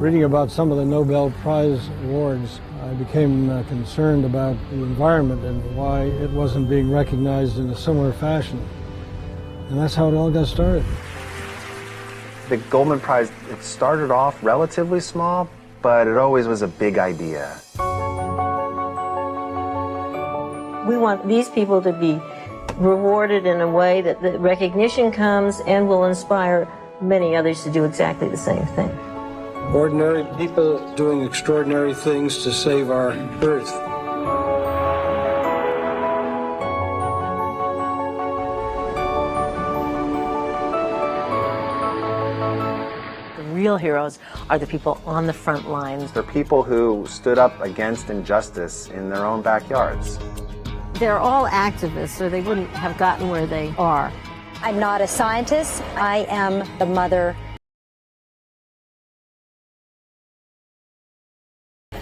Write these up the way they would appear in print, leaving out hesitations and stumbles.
Reading about some of the Nobel Prize awards, I became concerned about the environment and why it wasn't being recognized in a similar fashion. And that's how it all got started. The Goldman Prize, it started off relatively small, but it always was a big idea. We want these people to be rewarded in a way that the recognition comes and will inspire many others to do exactly the same thing. Ordinary people doing extraordinary things to save our Earth. The real heroes are the people on the front lines. They're people who stood up against injustice in their own backyards. They're all activists, or they wouldn't have gotten where they are. I'm not a scientist. I am the mother.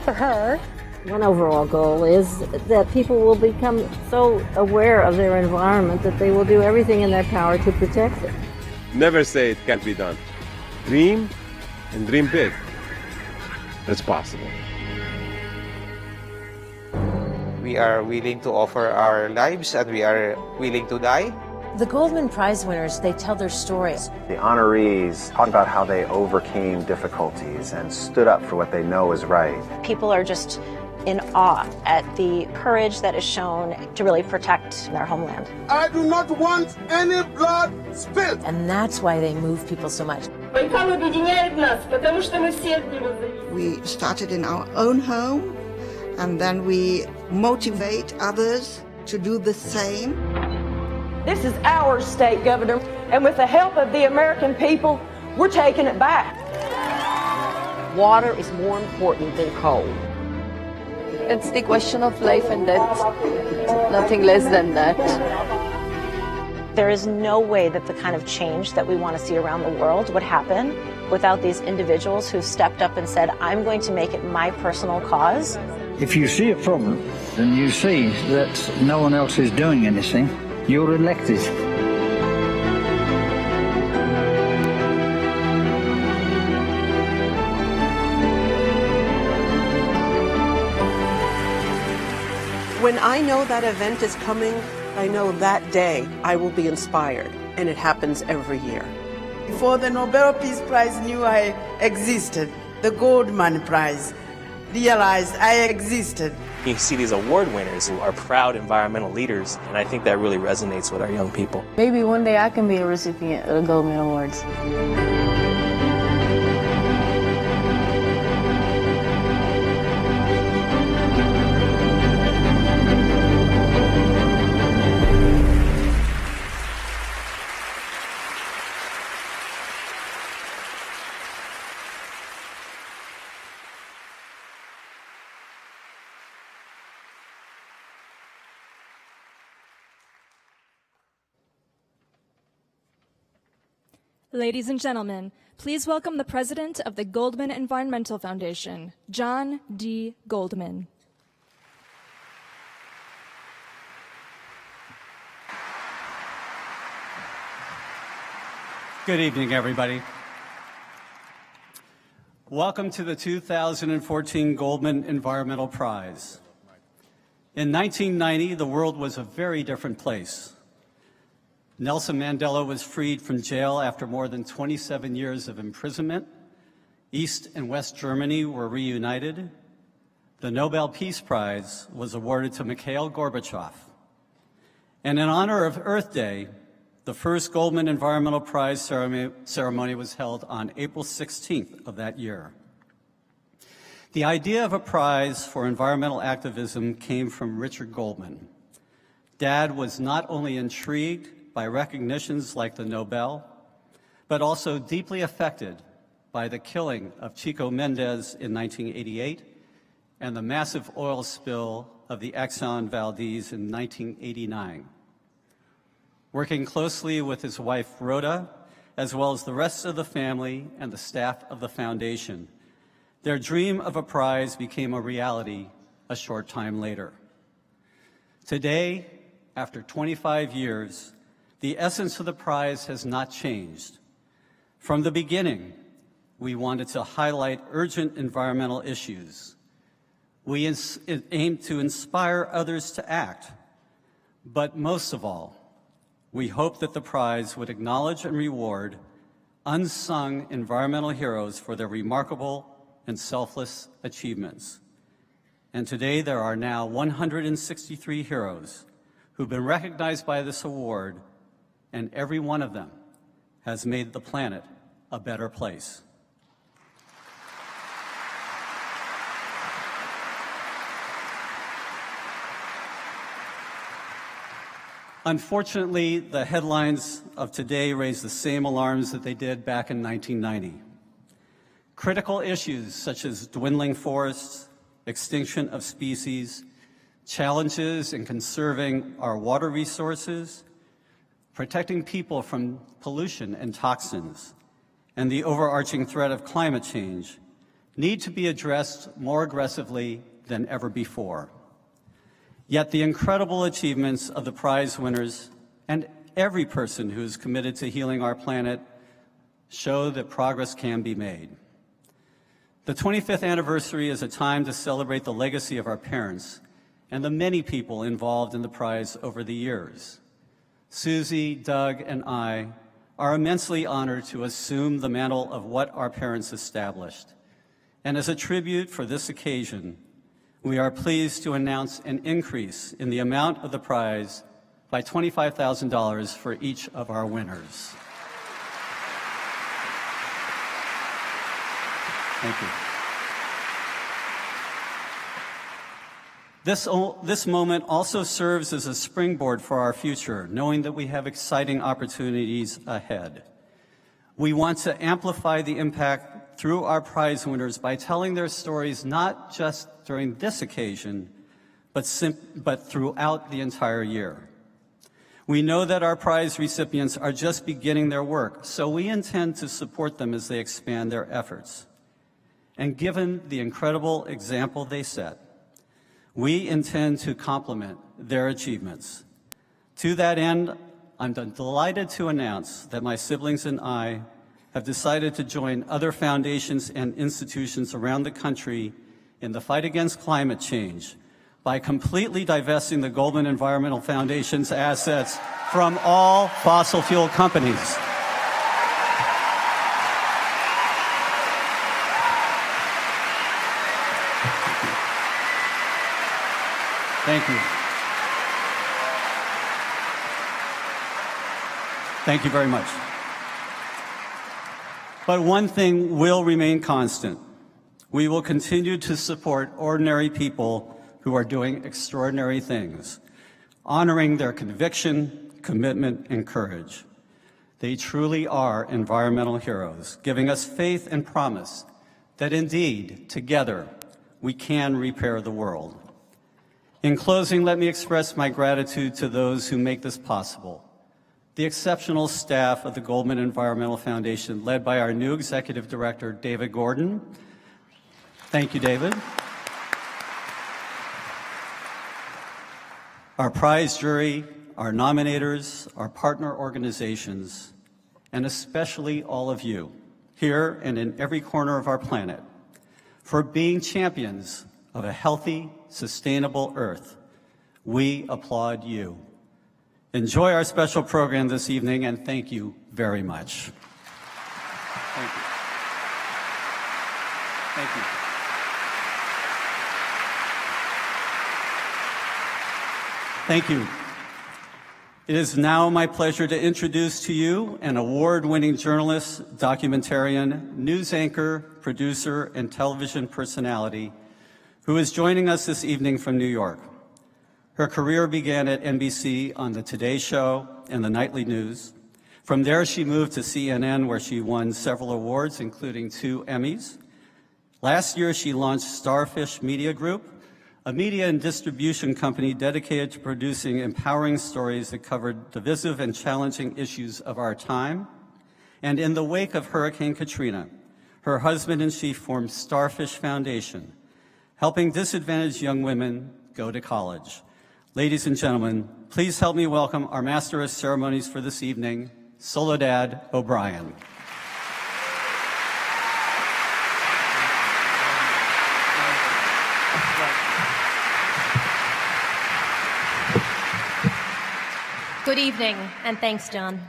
For her, one overall goal is that people will become so aware of their environment that they will do everything in their power to protect it. Never say it can't be done. Dream and dream big. It's possible. We are willing to offer our lives and we are willing to die. The Goldman Prize winners, they tell their stories. The honorees talk about how they overcame difficulties and stood up for what they know is right. People are just in awe at the courage that is shown to really protect their homeland. I do not want any blood spilled. And that's why they move people so much. We started in our own home, and then we motivate others to do the same. This is our state, Governor, and with the help of the American people, we're taking it back. Water is more important than coal. It's the question of life and death, nothing less than that. There is no way that the kind of change that we want to see around the world would happen without these individuals who stepped up and said, I'm going to make it my personal cause. If you see a problem and you see that no one else is doing anything, you're elected. When I know that event is coming, I know that day I will be inspired, and it happens every year. Before the Nobel Peace Prize knew I existed, the Goldman Prize realized I existed. You see these award winners who are proud environmental leaders, and I think that really resonates with our young people. Maybe one day I can be a recipient of the Goldman Awards. Ladies and gentlemen, please welcome the president of the Goldman Environmental Foundation, John D. Goldman. Good evening, everybody. Welcome to the 2014 Goldman Environmental Prize. In 1990, the world was a very different place. Nelson Mandela was freed from jail after more than 27 years of imprisonment. East and West Germany were reunited. The Nobel Peace Prize was awarded to Mikhail Gorbachev. And in honor of Earth Day, the first Goldman Environmental Prize ceremony was held on April 16th of that year. The idea of a prize for environmental activism came from Richard Goldman. Dad was not only intrigued by recognitions like the Nobel, but also deeply affected by the killing of Chico Mendes in 1988 and the massive oil spill of the Exxon Valdez in 1989. Working closely with his wife, Rhoda, as well as the rest of the family and the staff of the foundation, their dream of a prize became a reality a short time later. Today, after 25 years, the essence of the prize has not changed. From the beginning, We wanted to highlight urgent environmental issues. We aimed to inspire others to act. But most of all, we hoped that the prize would acknowledge and reward unsung environmental heroes for their remarkable and selfless achievements. And today there are now 163 heroes who've been recognized by this award, and every one of them has made the planet a better place. Unfortunately, the headlines of today raise the same alarms that they did back in 1990. Critical issues such as dwindling forests, extinction of species, challenges in conserving our water resources, protecting people from pollution and toxins, and the overarching threat of climate change need to be addressed more aggressively than ever before. Yet the incredible achievements of the prize winners and every person who is committed to healing our planet show that progress can be made. The 25th anniversary is a time to celebrate the legacy of our parents and the many people involved in the prize over the years. Susie, Doug, and I are immensely honored to assume the mantle of what our parents established. And as a tribute for this occasion, we are pleased to announce an increase in the amount of the prize by $25,000 for each of our winners. Thank you. This moment also serves as a springboard for our future, knowing that we have exciting opportunities ahead. We want to amplify the impact through our prize winners by telling their stories not just during this occasion, but throughout the entire year. We know that our prize recipients are just beginning their work, so we intend to support them as they expand their efforts. And given the incredible example they set, we intend to complement their achievements. To that end, I'm delighted to announce that my siblings and I have decided to join other foundations and institutions around the country in the fight against climate change by completely divesting the Goldman Environmental Foundation's assets from all fossil fuel companies. Thank you. Thank you very much. But one thing will remain constant. We will continue to support ordinary people who are doing extraordinary things, honoring their conviction, commitment, and courage. They truly are environmental heroes, giving us faith and promise that indeed, together, we can repair the world. In closing, let me express my gratitude to those who make this possible. The exceptional staff of the Goldman Environmental Foundation, led by our new Executive Director, David Gordon. Thank you, David. Our prize jury, our nominators, our partner organizations, and especially all of you, here and in every corner of our planet, for being champions of a healthy, sustainable Earth. We applaud you. Enjoy our special program this evening, and thank you very much. Thank you. Thank you. Thank you. It is now my pleasure to introduce to you an award-winning journalist, documentarian, news anchor, producer, and television personality who is joining us this evening from New York. Her career began at NBC on The Today Show and the Nightly News. From there, she moved to CNN, where she won several awards, including 2 Emmys. Last year, she launched Starfish Media Group, a media and distribution company dedicated to producing empowering stories that covered divisive and challenging issues of our time. And in the wake of Hurricane Katrina, her husband and she formed Starfish Foundation, helping disadvantaged young women go to college. Ladies and gentlemen, please help me welcome our Master of Ceremonies for this evening, Soledad O'Brien. Good evening, and thanks, John.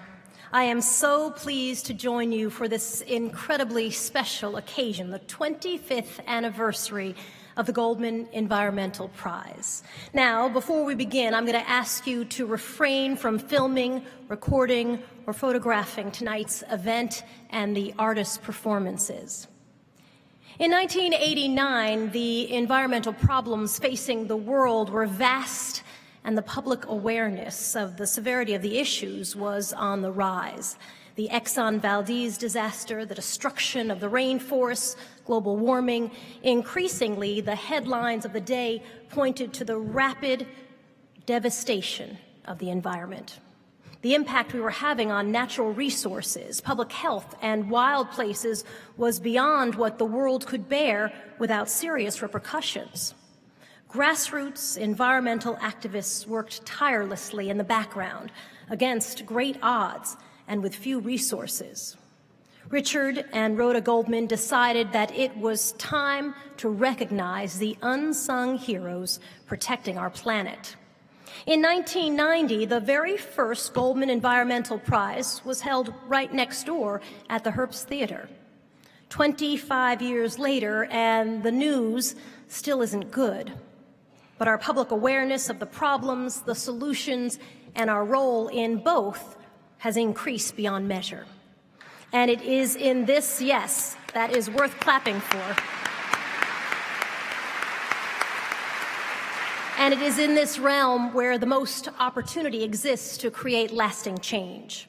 I am so pleased to join you for this incredibly special occasion, the 25th anniversary of the Goldman Environmental Prize. Now, before we begin, I'm going to ask you to refrain from filming, recording, or photographing tonight's event and the artists' performances. In 1989, the environmental problems facing the world were vast, and the public awareness of the severity of the issues was on the rise. The Exxon Valdez disaster, the destruction of the rainforests, global warming. Increasingly, the headlines of the day pointed to the rapid devastation of the environment. The impact we were having on natural resources, public health, and wild places was beyond what the world could bear without serious repercussions. Grassroots environmental activists worked tirelessly in the background against great odds and with few resources. Richard and Rhoda Goldman decided that it was time to recognize the unsung heroes protecting our planet. In 1990, the very first Goldman Environmental Prize was held right next door at the Herbst Theater. 25 years later, and the news still isn't good. But our public awareness of the problems, the solutions, and our role in both has increased beyond measure. And it is in this, yes, that is worth clapping for. And it is in this realm where the most opportunity exists to create lasting change.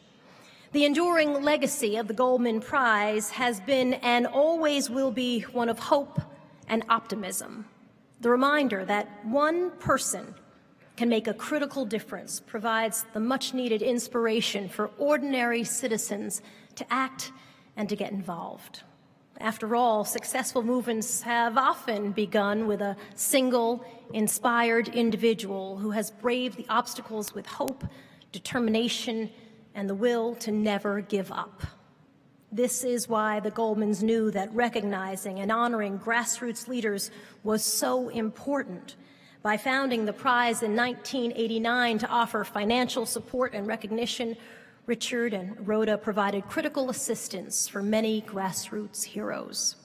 The enduring legacy of the Goldman Prize has been and always will be one of hope and optimism. The reminder that one person can make a critical difference provides the much-needed inspiration for ordinary citizens to act and to get involved. After all, successful movements have often begun with a single, inspired individual who has braved the obstacles with hope, determination, and the will to never give up. This is why the Goldmans knew that recognizing and honoring grassroots leaders was so important. By founding the prize in 1989 to offer financial support and recognition, Richard and Rhoda provided critical assistance for many grassroots heroes.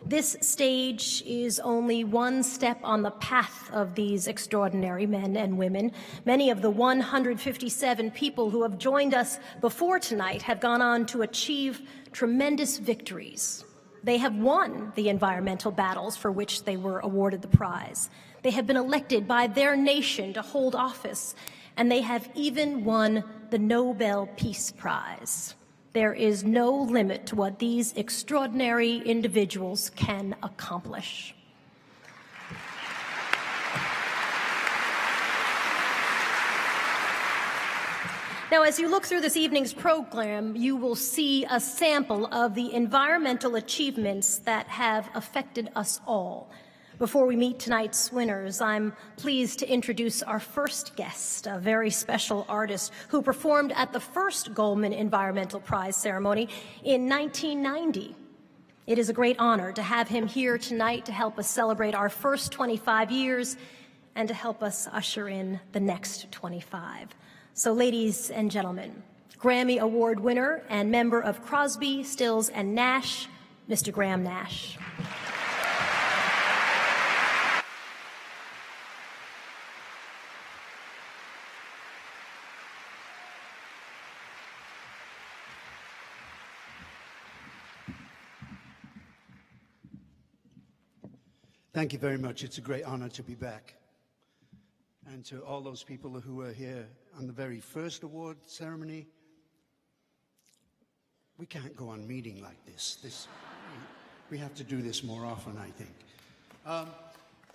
This stage is only one step on the path of these extraordinary men and women. Many of the 157 people who have joined us before tonight have gone on to achieve tremendous victories. They have won the environmental battles for which they were awarded the prize. They have been elected by their nation to hold office, and they have even won the Nobel Peace Prize. There is no limit to what these extraordinary individuals can accomplish. Now, as you look through this evening's program, you will see a sample of the environmental achievements that have affected us all. Before we meet tonight's winners, I'm pleased to introduce our first guest, a very special artist who performed at the first Goldman Environmental Prize ceremony in 1990. It is a great honor to have him here tonight to help us celebrate our first 25 years and to help us usher in the next 25. So, ladies and gentlemen, Grammy Award winner and member of Crosby, Stills, and Nash, Mr. Graham Nash. Thank you very much. It's a great honor to be back. And to all those people who were here on the very first award ceremony, we can't go on meeting like this. We have to do this more often, I think.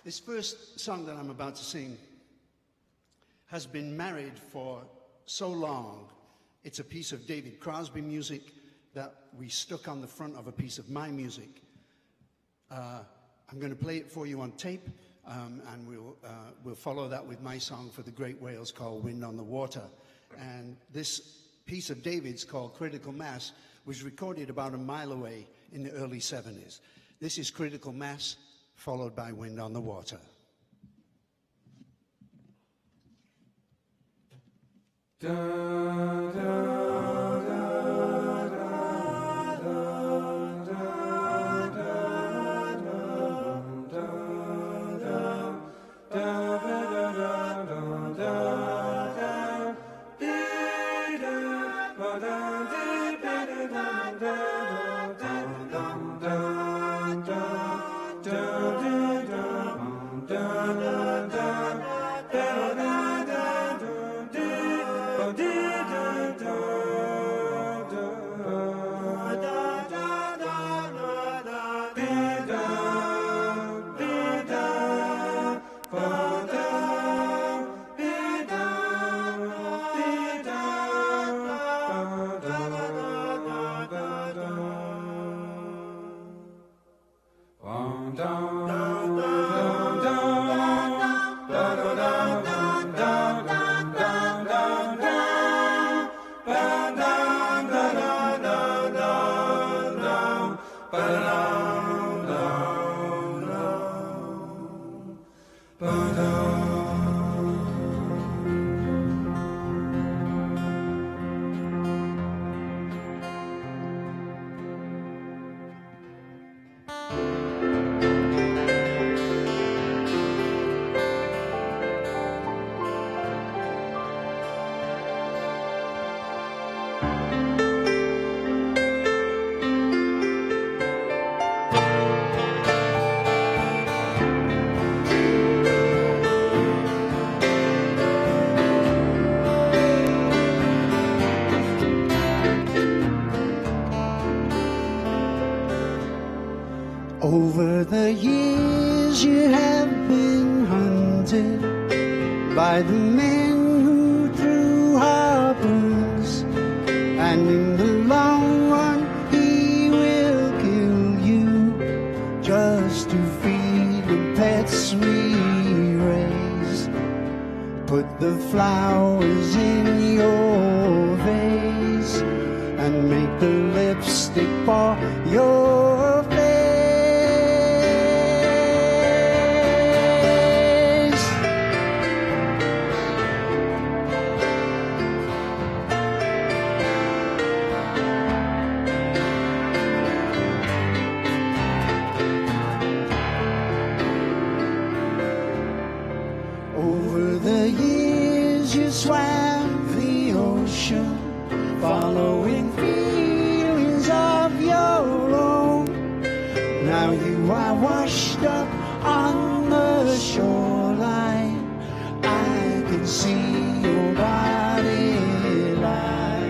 This first song that I'm about to sing has been married for so long. It's a piece of David Crosby music that we stuck on the front of a piece of my music. I'm going to play it for you on tape, and we'll follow that with my song for the Great Wales called Wind on the Water. And this piece of David's called Critical Mass was recorded about a mile away in the early 70s. This is Critical Mass followed by Wind on the Water. Over the years you have been hunted by the men who threw harpoons, and in the long run he will kill you just to feed the pets we raise. Put the flowers in your vase and make the lipstick for your face. Over the years you swam the ocean, following feelings of your own. Now you are washed up on the shoreline. I can see your body lie.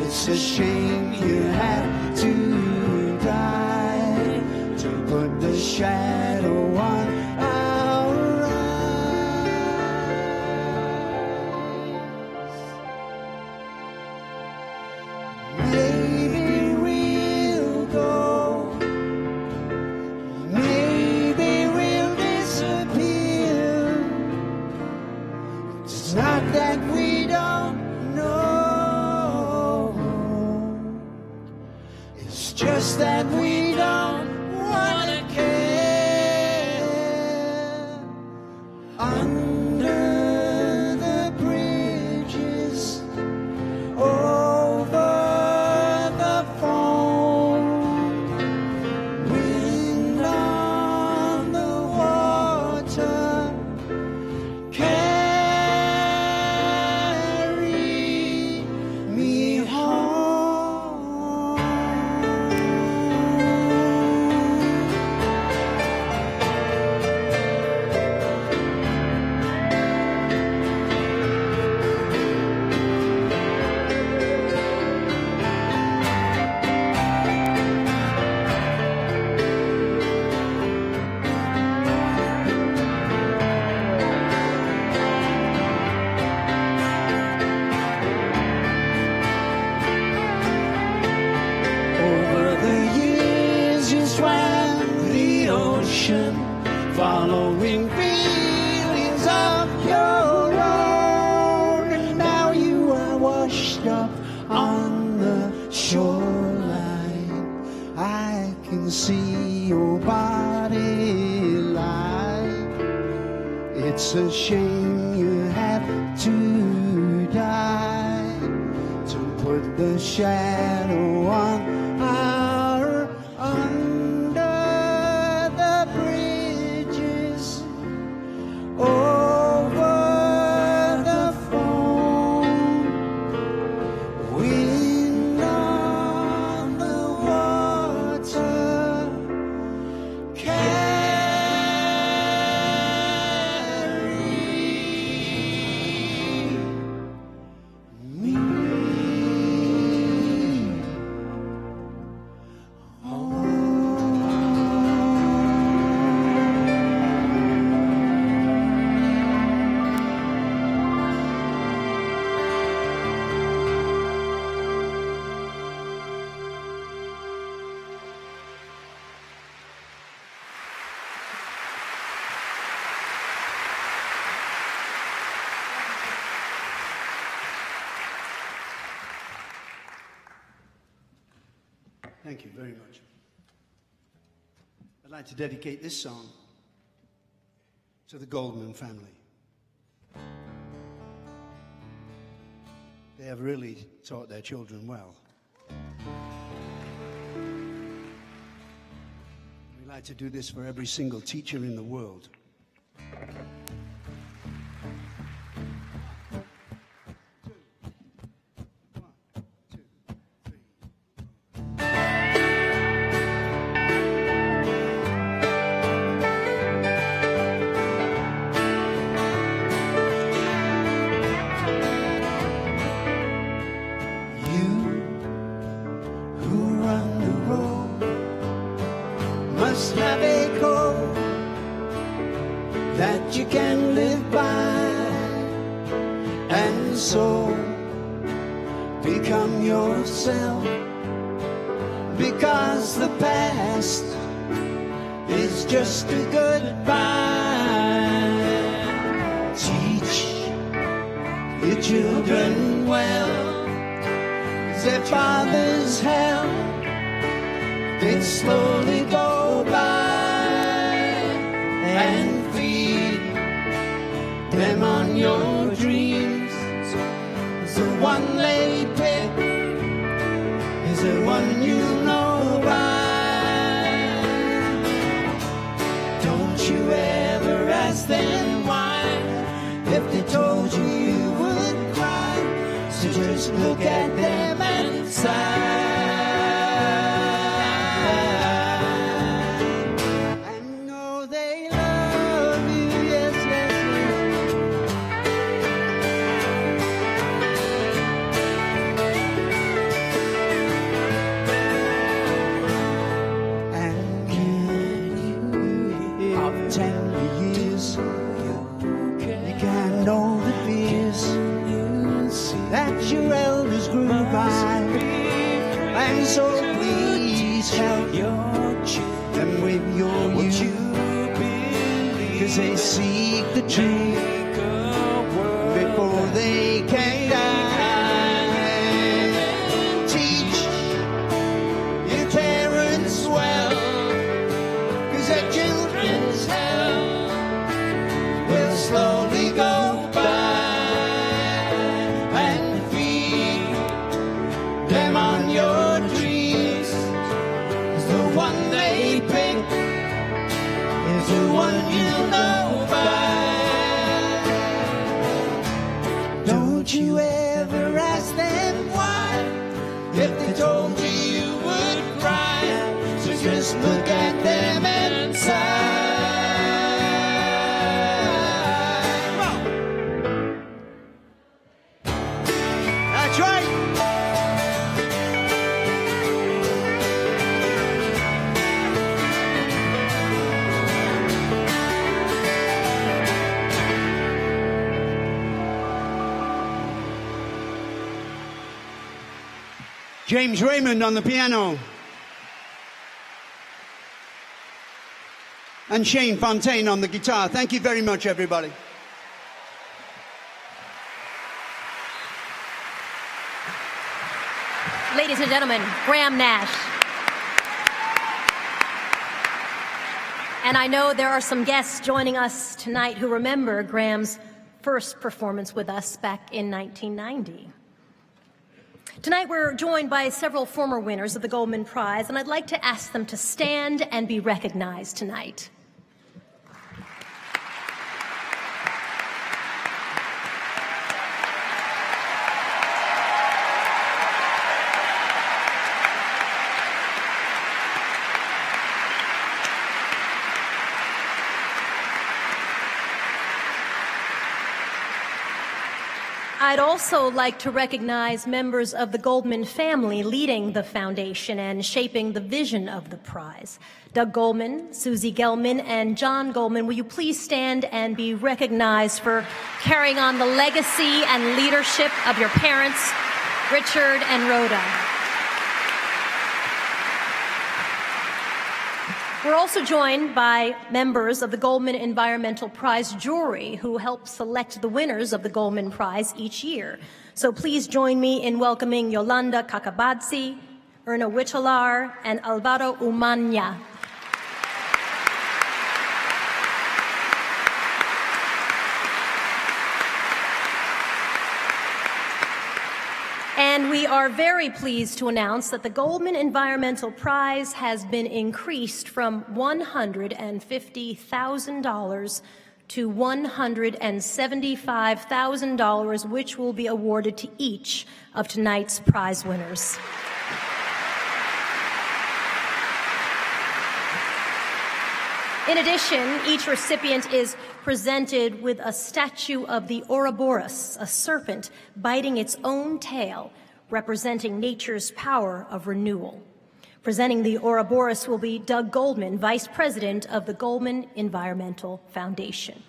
It's a shame you had to die to put the shadow on our eyes. Maybe we'll go, maybe we'll disappear. It's not that we don't know, it's just that we don't wanna care. Under the bridges, over the foam, wind on the water, carry me home. Over the years you swam the ocean, following feelings of your own. And now you are washed up on the shoreline. I can see your body It's a shame you have to die to put the shadow on our under the bridges over the foam, wind on the water. Thank you very much. I'd like to dedicate this song to the Goldman family. They have really taught their children well. We like to do this for every single teacher in the world. Must have a code that you can live by, and so become yourself, because the past is just a goodbye. Teach your children well, 'cause their father's hell, they slowly go by, and feed them on your dreams. Is the one they pick, is the one you know by. Don't you ever ask them why, if they told you you would cry. So just look at them and sigh. Your elders grew by, and so please help them with your youth, 'cause they seek the truth before they can die. Teach your parents well, 'cause their children's hell will slowly go by. Your dreams is the one they pick, is the one you know by. Don't you ever ask them why, if they told you you would cry. So just look at them and sigh. That's right. James Raymond on the piano. And Shane Fontaine on the guitar. Thank you very much, everybody. Ladies and gentlemen, Graham Nash. And I know there are some guests joining us tonight who remember Graham's first performance with us back in 1990. Tonight we're joined by several former winners of the Goldman Prize, and I'd like to ask them to stand and be recognized tonight. I'd also like to recognize members of the Goldman family leading the foundation and shaping the vision of the prize. Doug Goldman, Susie Gelman, and John Goldman, will you please stand and be recognized for carrying on the legacy and leadership of your parents, Richard and Rhoda. We're also joined by members of the Goldman Environmental Prize jury who help select the winners of the Goldman Prize each year. So please join me in welcoming Yolanda Kakabadsi, Erna Wichelar, and Alvaro Umanya. And we are very pleased to announce that the Goldman Environmental Prize has been increased from $150,000 to $175,000, which will be awarded to each of tonight's prize winners. In addition, each recipient is presented with a statue of the Ouroboros, a serpent biting its own tail, representing nature's power of renewal. Presenting the Ouroboros will be Doug Goldman, Vice President of the Goldman Environmental Foundation.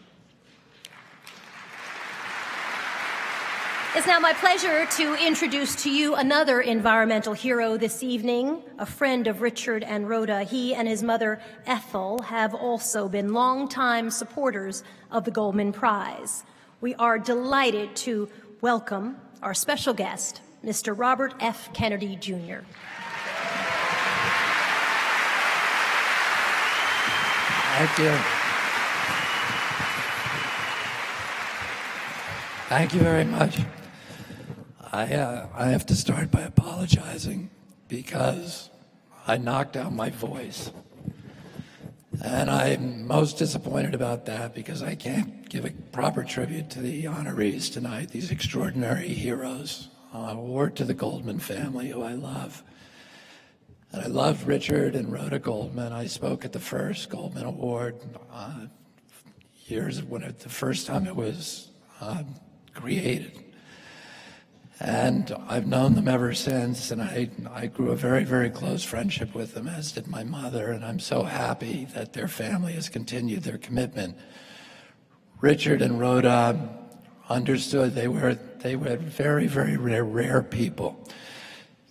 It's now my pleasure to introduce to you another environmental hero this evening, a friend of Richard and Rhoda. He and his mother, Ethel, have also been longtime supporters of the Goldman Prize. We are delighted to welcome our special guest, Mr. Robert F. Kennedy, Jr. Thank you. Thank you very much. I have to start by apologizing because I knocked out my voice. And I'm most disappointed about that because I can't give a proper tribute to the honorees tonight, these extraordinary heroes, or to the Goldman family, who I love. And I loved Richard and Rhoda Goldman. I spoke at the first Goldman Award years when the first time it was created. And I've known them ever since, and I grew a very, very close friendship with them, as did my mother, and I'm so happy that their family has continued their commitment. Richard and Rhoda understood they were very, very rare people.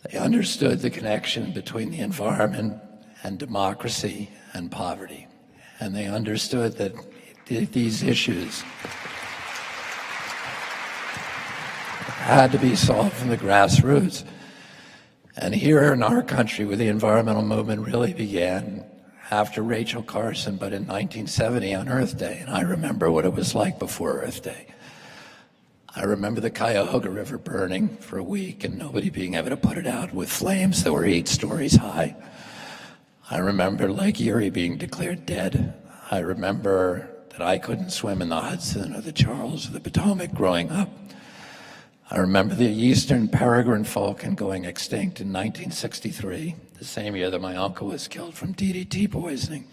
They understood the connection between the environment and democracy and poverty, and they understood that these issues had to be solved from the grassroots. And here in our country, where the environmental movement really began after Rachel Carson, but in 1970 on Earth Day, and I remember what it was like before Earth Day. I remember the Cuyahoga River burning for a week and nobody being able to put it out with flames that were 8 stories high. I remember Lake Erie being declared dead. I remember that I couldn't swim in the Hudson or the Charles or the Potomac growing up. I remember the eastern peregrine falcon going extinct in 1963, the same year that my uncle was killed from DDT poisoning.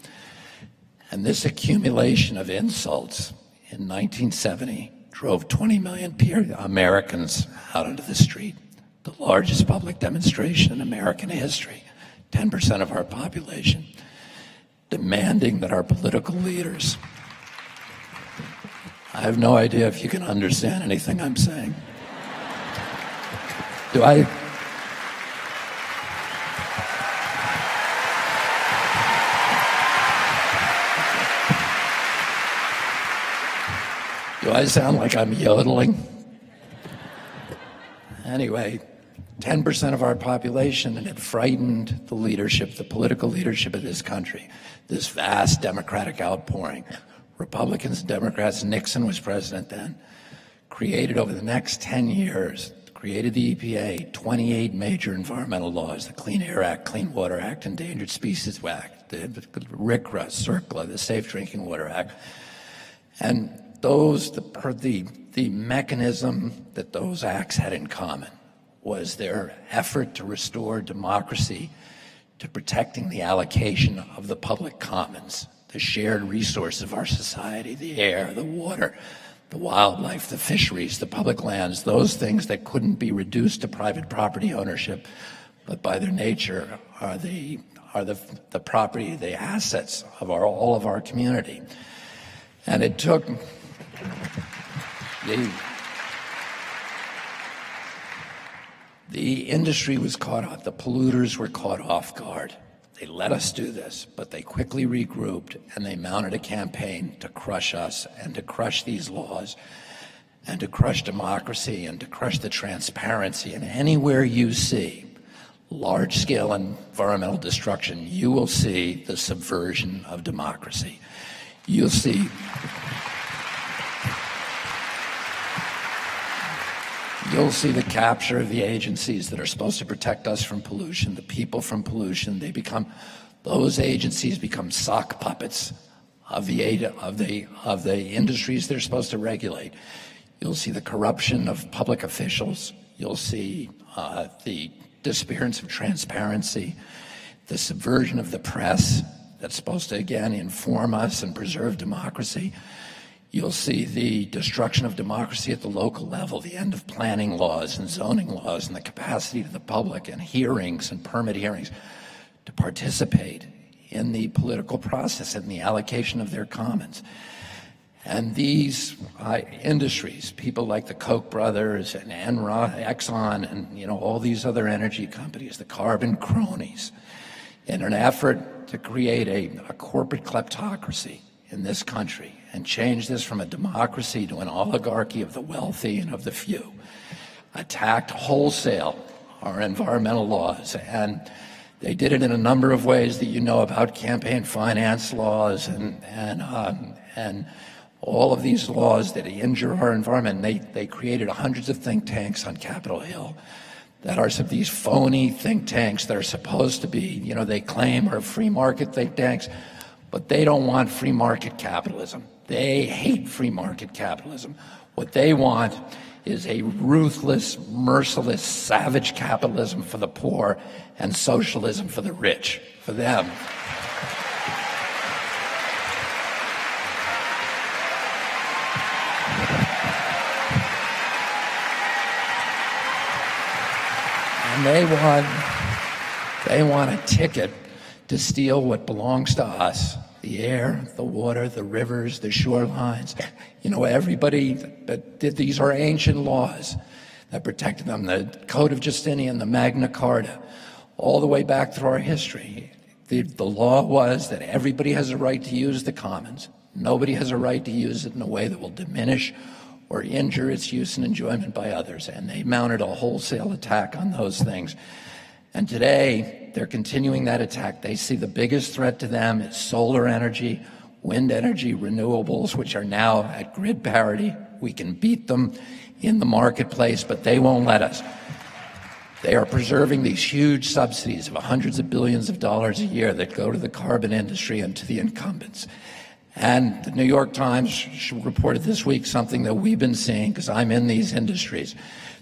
And this accumulation of insults in 1970 drove 20 million Americans out into the street, the largest public demonstration in American history, 10% of our population, demanding that our political leaders. I have no idea if you can understand anything I'm saying. Do I sound like I'm yodeling? Anyway, 10% of our population, and it frightened the leadership, the political leadership of this country, this vast Democratic outpouring. Republicans and Democrats, Nixon was president then, created over the next 10 years, created the EPA, 28 major environmental laws, the Clean Air Act, Clean Water Act, Endangered Species Act, the RCRA, CERCLA, the Safe Drinking Water Act. And those, the mechanism that those acts had in common was their effort to restore democracy, to protecting the allocation of the public commons, the shared resources of our society, the air, the water, the wildlife, the fisheries, the public lands, those things that couldn't be reduced to private property ownership, but by their nature are the property, the assets of all of our community. And it took the industry was caught off, the polluters were caught off guard. They let us do this, but they quickly regrouped and they mounted a campaign to crush us and to crush these laws and to crush democracy and to crush the transparency. And anywhere you see large-scale environmental destruction, you will see the subversion of democracy. You'll see the capture of the agencies that are supposed to protect us from pollution, the people from pollution. Those agencies become sock puppets of the industries they're supposed to regulate. You'll see the corruption of public officials. You'll see the disappearance of transparency, the subversion of the press that's supposed to, again, inform us and preserve democracy. You'll see the destruction of democracy at the local level, the end of planning laws and zoning laws and the capacity of the public and hearings and permit hearings to participate in the political process and the allocation of their commons. And these industries, people like the Koch brothers and Enron, Exxon, and all these other energy companies, the carbon cronies, in an effort to create a corporate kleptocracy in this country and change this from a democracy to an oligarchy of the wealthy and of the few, attacked wholesale our environmental laws. And they did it in a number of ways that you know about, campaign finance laws and all of these laws that injure our environment. They created hundreds of think tanks on Capitol Hill that are some of these phony think tanks that are supposed to be, they claim are free market think tanks, but they don't want free market capitalism. They hate free market capitalism. What they want is a ruthless, merciless, savage capitalism for the poor and socialism for the rich, for them. And they want a ticket to steal what belongs to us. The air, the water, the rivers, the shorelines. Everybody that did these are ancient laws that protected them. The Code of Justinian, the Magna Carta, all the way back through our history. The law was that everybody has a right to use the commons. Nobody has a right to use it in a way that will diminish or injure its use and enjoyment by others. And they mounted a wholesale attack on those things. And today, they're continuing that attack. They see the biggest threat to them is solar energy, wind energy, renewables, which are now at grid parity. We can beat them in the marketplace, but they won't let us. They are preserving these huge subsidies of hundreds of billions of dollars a year that go to the carbon industry and to the incumbents. And the New York Times reported this week something that we've been seeing, because I'm in these industries,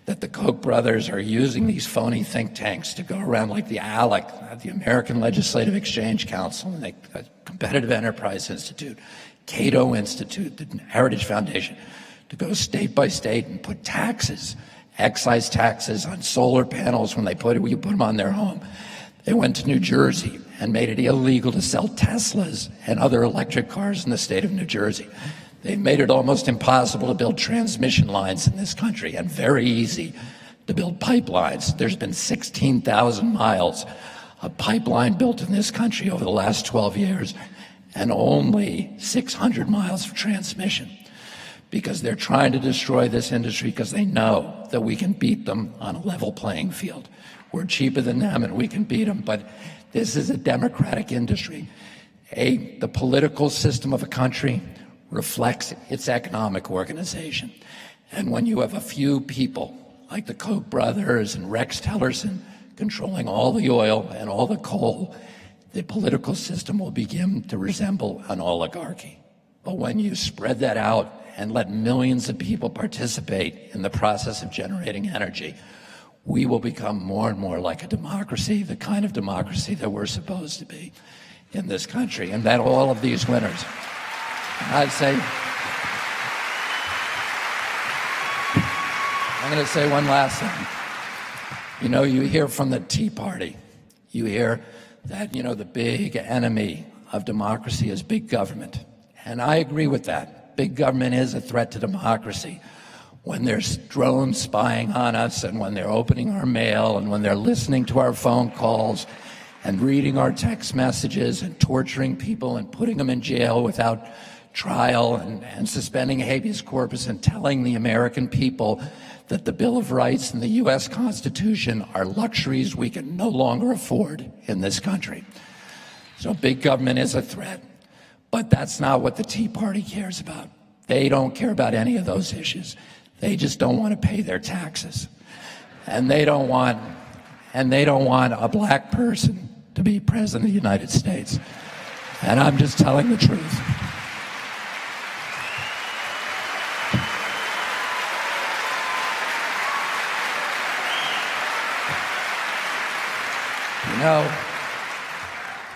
that the Koch brothers are using these phony think tanks to go around, like the ALEC, the American Legislative Exchange Council, and the Competitive Enterprise Institute, Cato Institute, the Heritage Foundation, to go state by state and put taxes, excise taxes on solar panels when you put them on their home. They went to New Jersey and made it illegal to sell Teslas and other electric cars in the state of New Jersey. They've made it almost impossible to build transmission lines in this country and very easy to build pipelines. There's been 16,000 miles of pipeline built in this country over the last 12 years and only 600 miles of transmission. because they're trying to destroy this industry because they know that we can beat them on a level playing field. We're cheaper than them and we can beat them, but this is a democratic industry. The political system of a country reflects its economic organization. And when you have a few people like the Koch brothers and Rex Tillerson controlling all the oil and all the coal, the political system will begin to resemble an oligarchy. But when you spread that out and let millions of people participate in the process of generating energy, we will become more and more like a democracy, the kind of democracy that we're supposed to be in this country, and that all of these winners, I'm going to say one last thing. You know, you hear from the Tea Party, you hear that, the big enemy of democracy is big government. And I agree with that. Big government is a threat to democracy. When there's drones spying on us, and when they're opening our mail, and when they're listening to our phone calls, and reading our text messages, and torturing people, and putting them in jail without trial, and suspending habeas corpus, and telling the American people that the Bill of Rights and the U.S. Constitution are luxuries we can no longer afford in this country. So big government is a threat, but that's not what the Tea Party cares about. They don't care about any of those issues. They just don't want to pay their taxes. And they don't want a black person to be president of the United States. And I'm just telling the truth.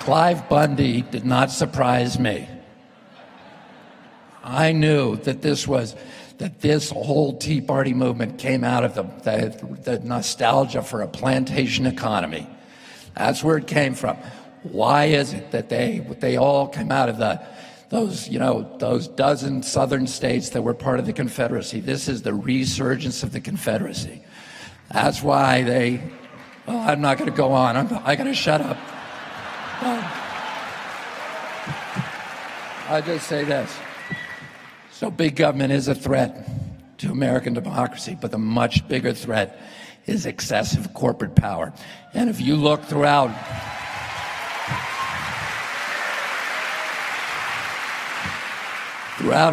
Clive Bundy did not surprise me. I knew that this whole Tea Party movement came out of the nostalgia for a plantation economy. That's where it came from. Why is it that they all came out of those dozen southern states that were part of the Confederacy? This is the resurgence of the Confederacy. That's why well, I'm not going to go on. I got to shut up. I'll just say this. So big government is a threat to American democracy, but the much bigger threat is excessive corporate power. And if you look throughout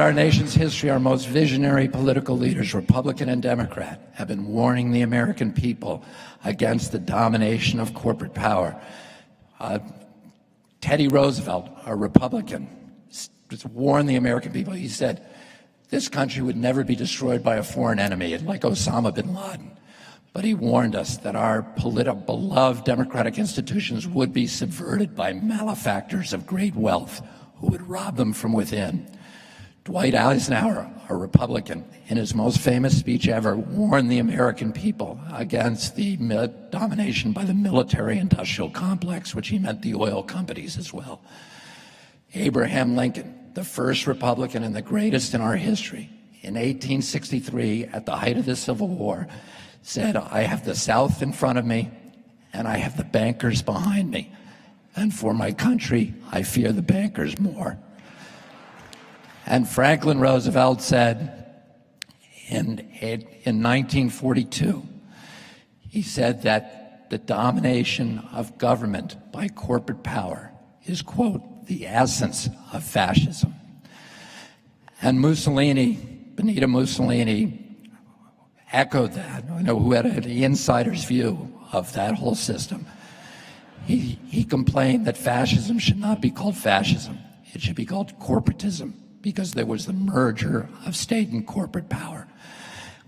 our nation's history, our most visionary political leaders, Republican and Democrat, have been warning the American people against the domination of corporate power. Teddy Roosevelt, a Republican, warned the American people. He said, this country would never be destroyed by a foreign enemy like Osama bin Laden. But he warned us that our beloved democratic institutions would be subverted by malefactors of great wealth who would rob them from within. Dwight Eisenhower, a Republican, in his most famous speech ever, warned the American people against the domination by the military-industrial complex, which he meant the oil companies as well. Abraham Lincoln, the first Republican and the greatest in our history, in 1863, at the height of the Civil War, said, I have the South in front of me, and I have the bankers behind me. And for my country, I fear the bankers more. And Franklin Roosevelt said in 1942, he said that the domination of government by corporate power is, quote, the essence of fascism. And Benito Mussolini echoed that, who had an insider's view of that whole system. He complained that fascism should not be called fascism. It should be called corporatism, because there was the merger of state and corporate power.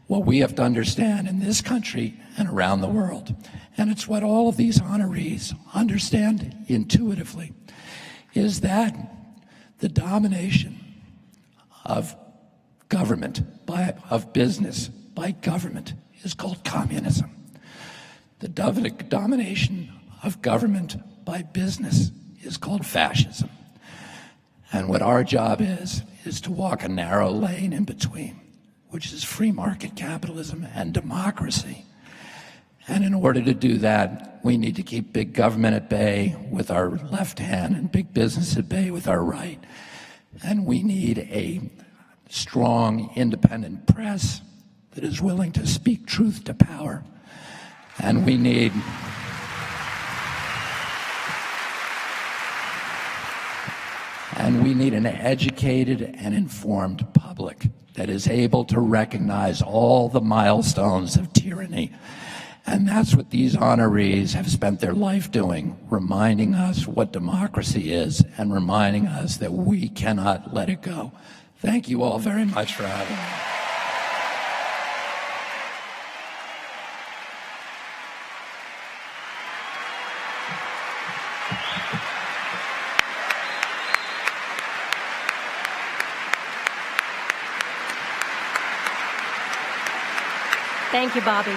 What we have to understand in this country and around the world, and it's what all of these honorees understand intuitively, is that the domination of government, of business by government, is called communism. The domination of government by business is called fascism. And what our job is to walk a narrow lane in between, which is free market capitalism and democracy. And in order to do that, we need to keep big government at bay with our left hand and big business at bay with our right. And we need a strong, independent press that is willing to speak truth to power. And we need an educated and informed public that is able to recognize all the milestones of tyranny. And that's what these honorees have spent their life doing, reminding us what democracy is and reminding us that we cannot let it go. Thank you all very much for having me. Thank you, Bobby.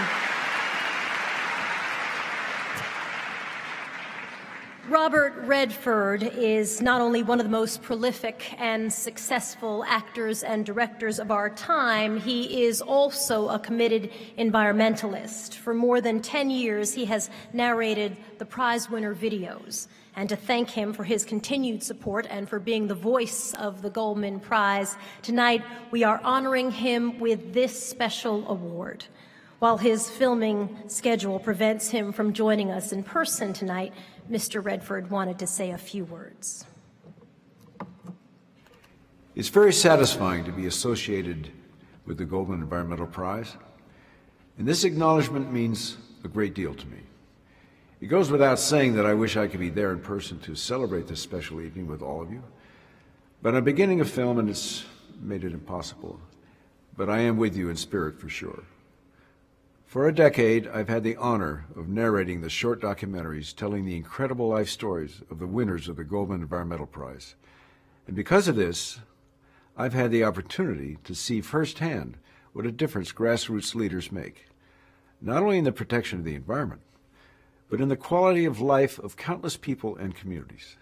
Robert Redford is not only one of the most prolific and successful actors and directors of our time, he is also a committed environmentalist. For more than 10 years, he has narrated the prize winner videos. And to thank him for his continued support and for being the voice of the Goldman Prize, tonight we are honoring him with this special award. While his filming schedule prevents him from joining us in person tonight, Mr. Redford wanted to say a few words. It's very satisfying to be associated with the Goldman Environmental Prize, and this acknowledgement means a great deal to me. It goes without saying that I wish I could be there in person to celebrate this special evening with all of you, but I'm beginning a film and it's made it impossible. But I am with you in spirit for sure. For a decade, I've had the honor of narrating the short documentaries telling the incredible life stories of the winners of the Goldman Environmental Prize. And because of this, I've had the opportunity to see firsthand what a difference grassroots leaders make, not only in the protection of the environment, but in the quality of life of countless people and communities.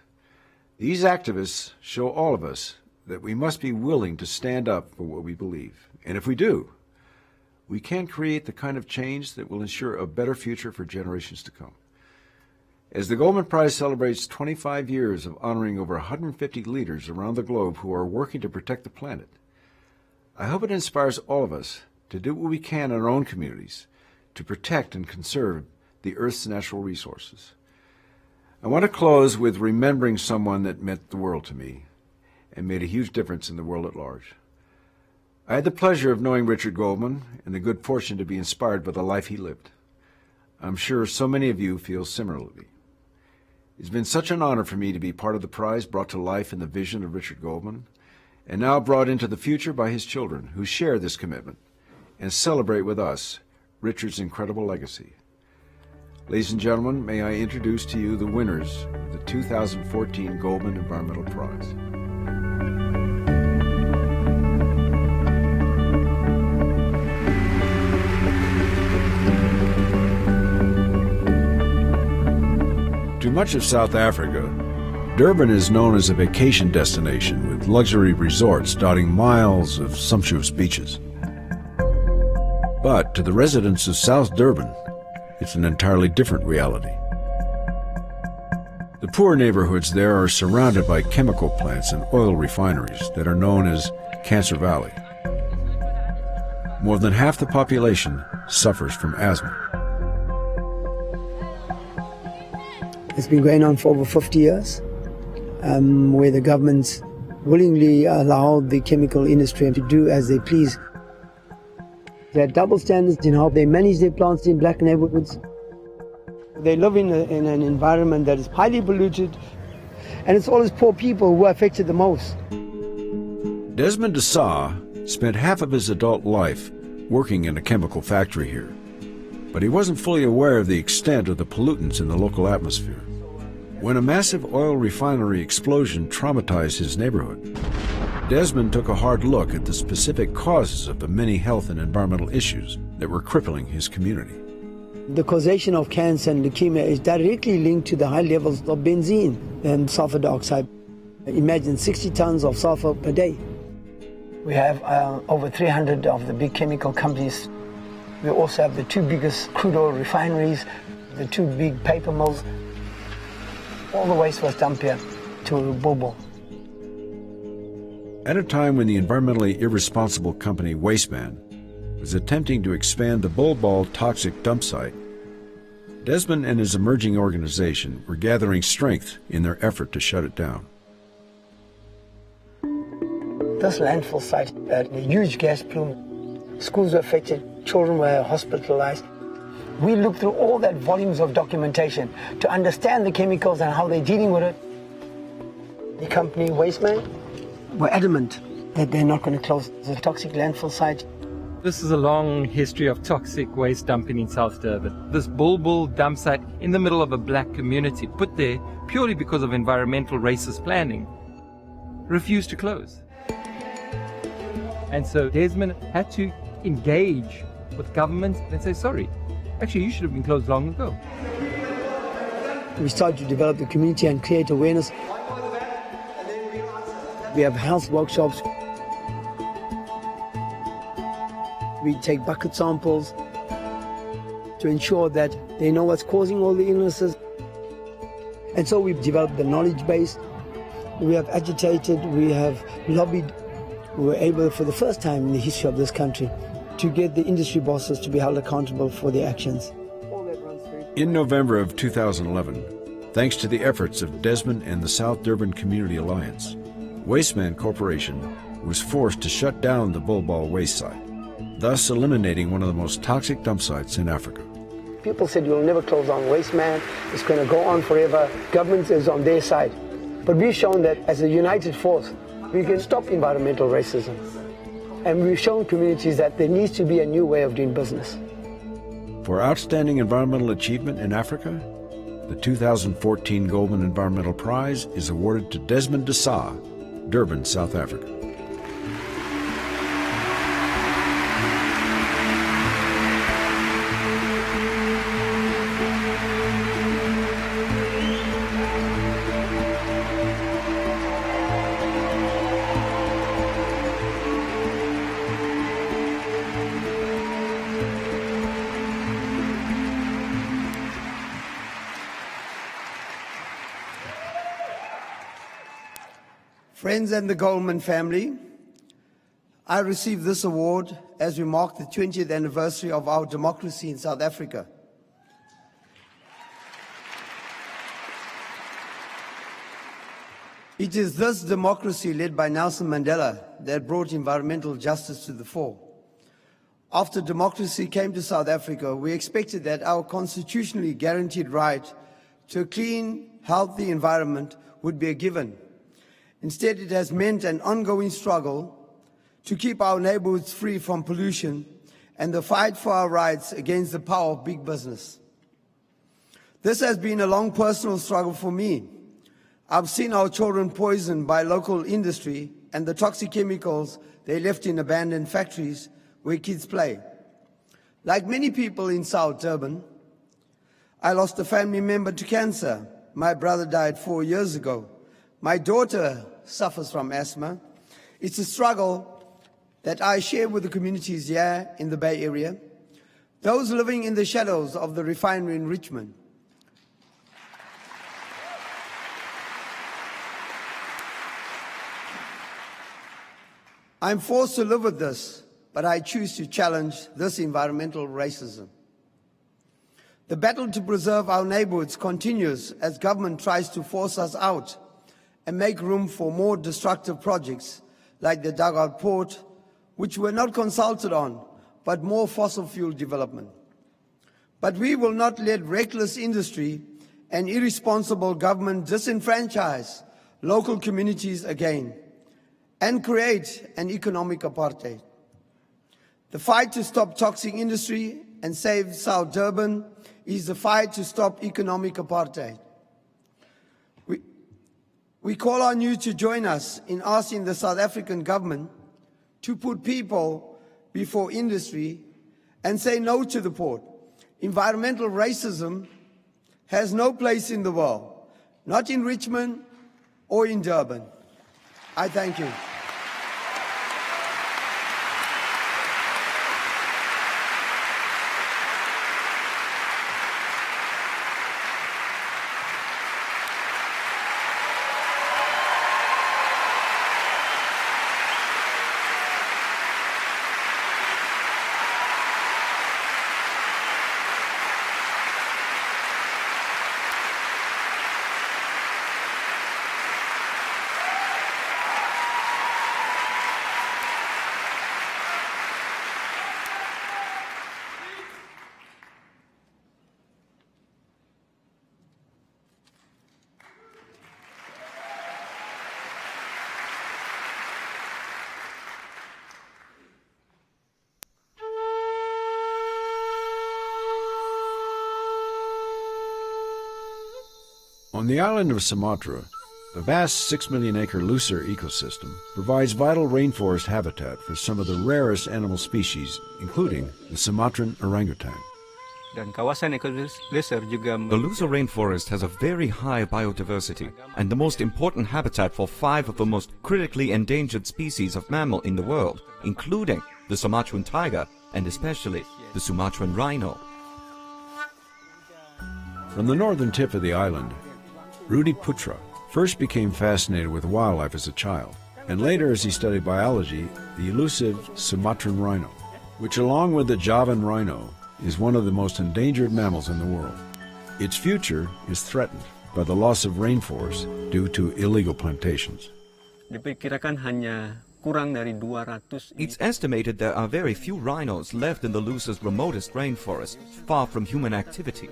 These activists show all of us that we must be willing to stand up for what we believe. And if we do, we can create the kind of change that will ensure a better future for generations to come. As the Goldman Prize celebrates 25 years of honoring over 150 leaders around the globe who are working to protect the planet, I hope it inspires all of us to do what we can in our own communities to protect and conserve the Earth's natural resources. I want to close with remembering someone that meant the world to me and made a huge difference in the world at large. I had the pleasure of knowing Richard Goldman and the good fortune to be inspired by the life he lived. I'm sure so many of you feel similarly. It's been such an honor for me to be part of the prize brought to life in the vision of Richard Goldman, and now brought into the future by his children who share this commitment and celebrate with us Richard's incredible legacy. Ladies and gentlemen, may I introduce to you the winners of the 2014 Goldman Environmental Prize. To much of South Africa, Durban is known as a vacation destination with luxury resorts dotting miles of sumptuous beaches. But to the residents of South Durban, it's an entirely different reality. The poor neighborhoods there are surrounded by chemical plants and oil refineries that are known as Cancer Valley. More than half the population suffers from asthma. It's been going on for over 50 years, where the governments willingly allow the chemical industry to do as they please. There are double standards in how they manage their plants in black neighborhoods. They live in an environment that is highly polluted, and it's always poor people who are affected the most. Desmond Desau spent half of his adult life working in a chemical factory here, but he wasn't fully aware of the extent of the pollutants in the local atmosphere. When a massive oil refinery explosion traumatized his neighborhood, Desmond took a hard look at the specific causes of the many health and environmental issues that were crippling his community. The causation of cancer and leukemia is directly linked to the high levels of benzene and sulfur dioxide. Imagine 60 tons of sulfur per day. We have over 300 of the big chemical companies. We also have the two biggest crude oil refineries, the two big paper mills. All the waste was dumped here to Bobo. At a time when the environmentally irresponsible company Wasteman was attempting to expand the Bull Ball toxic dump site, Desmond and his emerging organization were gathering strength in their effort to shut it down. This landfill site had a huge gas plume. Schools were affected, children were hospitalized. We looked through all that volumes of documentation to understand the chemicals and how they're dealing with it. The company Wasteman were adamant that they're not going to close the toxic landfill site. This is a long history of toxic waste dumping in South Durban. This Bull dump site in the middle of a black community, put there purely because of environmental racist planning, refused to close. And so Desmond had to engage with government and say, sorry, actually you should have been closed long ago. We started to develop the community and create awareness. We have health workshops. We take bucket samples to ensure that they know what's causing all the illnesses. And so we've developed the knowledge base. We have agitated, we have lobbied. We were able, for the first time in the history of this country, to get the industry bosses to be held accountable for their actions. In November of 2011, thanks to the efforts of Desmond and the South Durban Community Alliance, Wasteman Corporation was forced to shut down the Bull Ball waste site, thus eliminating one of the most toxic dump sites in Africa. People said you'll never close down Wasteman, it's going to go on forever, government is on their side. But we've shown that as a united force, we can stop environmental racism. And we've shown communities that there needs to be a new way of doing business. For outstanding environmental achievement in Africa, the 2014 Goldman Environmental Prize is awarded to Desmond Desa, Durban, South Africa. Friends and the Goldman family, I received this award as we mark the 20th anniversary of our democracy in South Africa. It is this democracy led by Nelson Mandela that brought environmental justice to the fore. After democracy came to South Africa, we expected that our constitutionally guaranteed right to a clean, healthy environment would be a given. Instead, it has meant an ongoing struggle to keep our neighborhoods free from pollution and the fight for our rights against the power of big business. This has been a long personal struggle for me. I've seen our children poisoned by local industry and the toxic chemicals they left in abandoned factories where kids play. Like many people in South Durban, I lost a family member to cancer. My brother died 4 years ago. My daughter suffers from asthma. It's a struggle that I share with the communities here in the Bay Area, those living in the shadows of the refinery in Richmond. I'm forced to live with this, but I choose to challenge this environmental racism. The battle to preserve our neighborhoods continues as government tries to force us out and make room for more destructive projects like the Dugout Port, which we're not consulted on, but more fossil fuel development. But we will not let reckless industry and irresponsible government disenfranchise local communities again and create an economic apartheid. The fight to stop toxic industry and save South Durban is the fight to stop economic apartheid. We call on you to join us in asking the South African government to put people before industry and say no to the port. Environmental racism has no place in the world, not in Richmond or in Durban. I thank you. On the island of Sumatra, the vast 6 million-acre Lucer ecosystem provides vital rainforest habitat for some of the rarest animal species, including the Sumatran orangutan. The Lucer rainforest has a very high biodiversity and the most important habitat for 5 of the most critically endangered species of mammal in the world, including the Sumatran tiger and especially the Sumatran rhino. From the northern tip of the island, Rudi Putra first became fascinated with wildlife as a child, and later as he studied biology, the elusive Sumatran rhino, which along with the Javan rhino is one of the most endangered mammals in the world. Its future is threatened by the loss of rainforests due to illegal plantations. It's estimated there are very few rhinos left in the Lucer's remotest rainforest, far from human activity.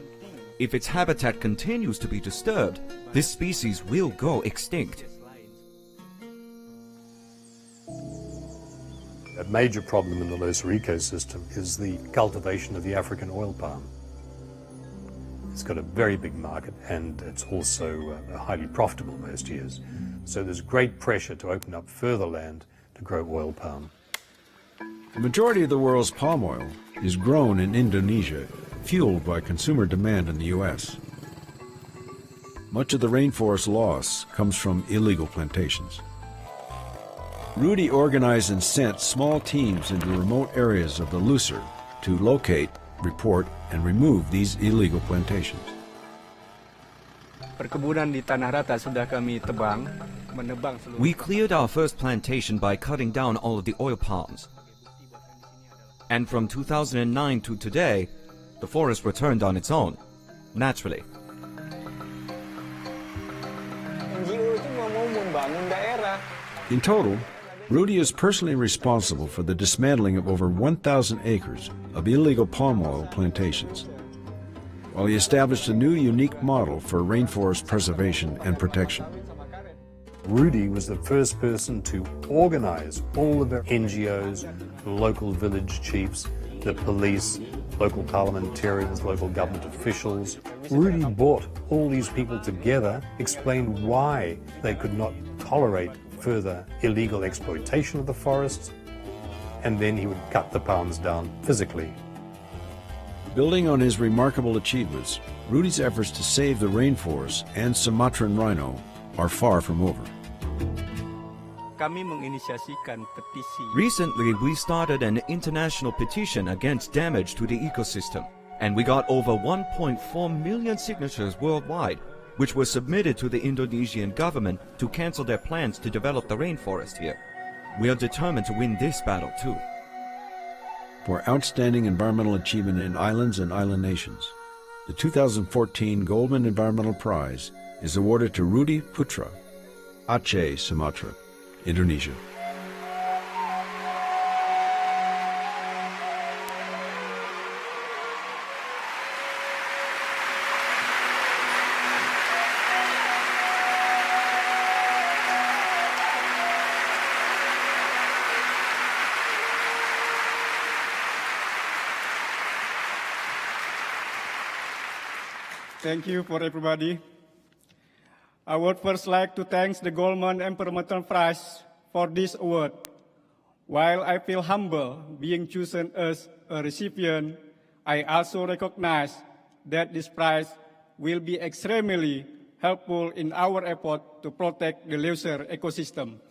If its habitat continues to be disturbed, this species will go extinct. A major problem in the Lucer ecosystem is the cultivation of the African oil palm. It's got a very big market and it's also highly profitable most years. So there's great pressure to open up further land to grow oil palm. The majority of the world's palm oil is grown in Indonesia, fueled by consumer demand in the U.S. Much of the rainforest loss comes from illegal plantations. Rudi organized and sent small teams into remote areas of the Lucer to locate, report, and remove these illegal plantations. We cleared our first plantation by cutting down all of the oil palms. And from 2009 to today, the forest returned on its own, naturally. In total, Rudi is personally responsible for the dismantling of over 1,000 acres of illegal palm oil plantations, while he established a new unique model for rainforest preservation and protection. Rudi was the first person to organize all of the NGOs, local village chiefs, the police, local parliamentarians, local government officials. Rudi brought all these people together, explained why they could not tolerate further illegal exploitation of the forests, and then he would cut the palms down physically. Building on his remarkable achievements, Rudi's efforts to save the rainforest and Sumatran rhino are far from over. Recently, we started an international petition against damage to the ecosystem, and we got over 1.4 million signatures worldwide, which were submitted to the Indonesian government to cancel their plans to develop the rainforest here. We are determined to win this battle too. For outstanding environmental achievement in islands and island nations, the 2014 Goldman Environmental Prize is awarded to Rudi Putra, Aceh, Sumatra, Indonesia. Thank you for everybody. I would first like to thank the Goldman Environmental Prize for this award. While I feel humble being chosen as a recipient, I also recognize that this prize will be extremely helpful in our effort to protect the Lucer ecosystem.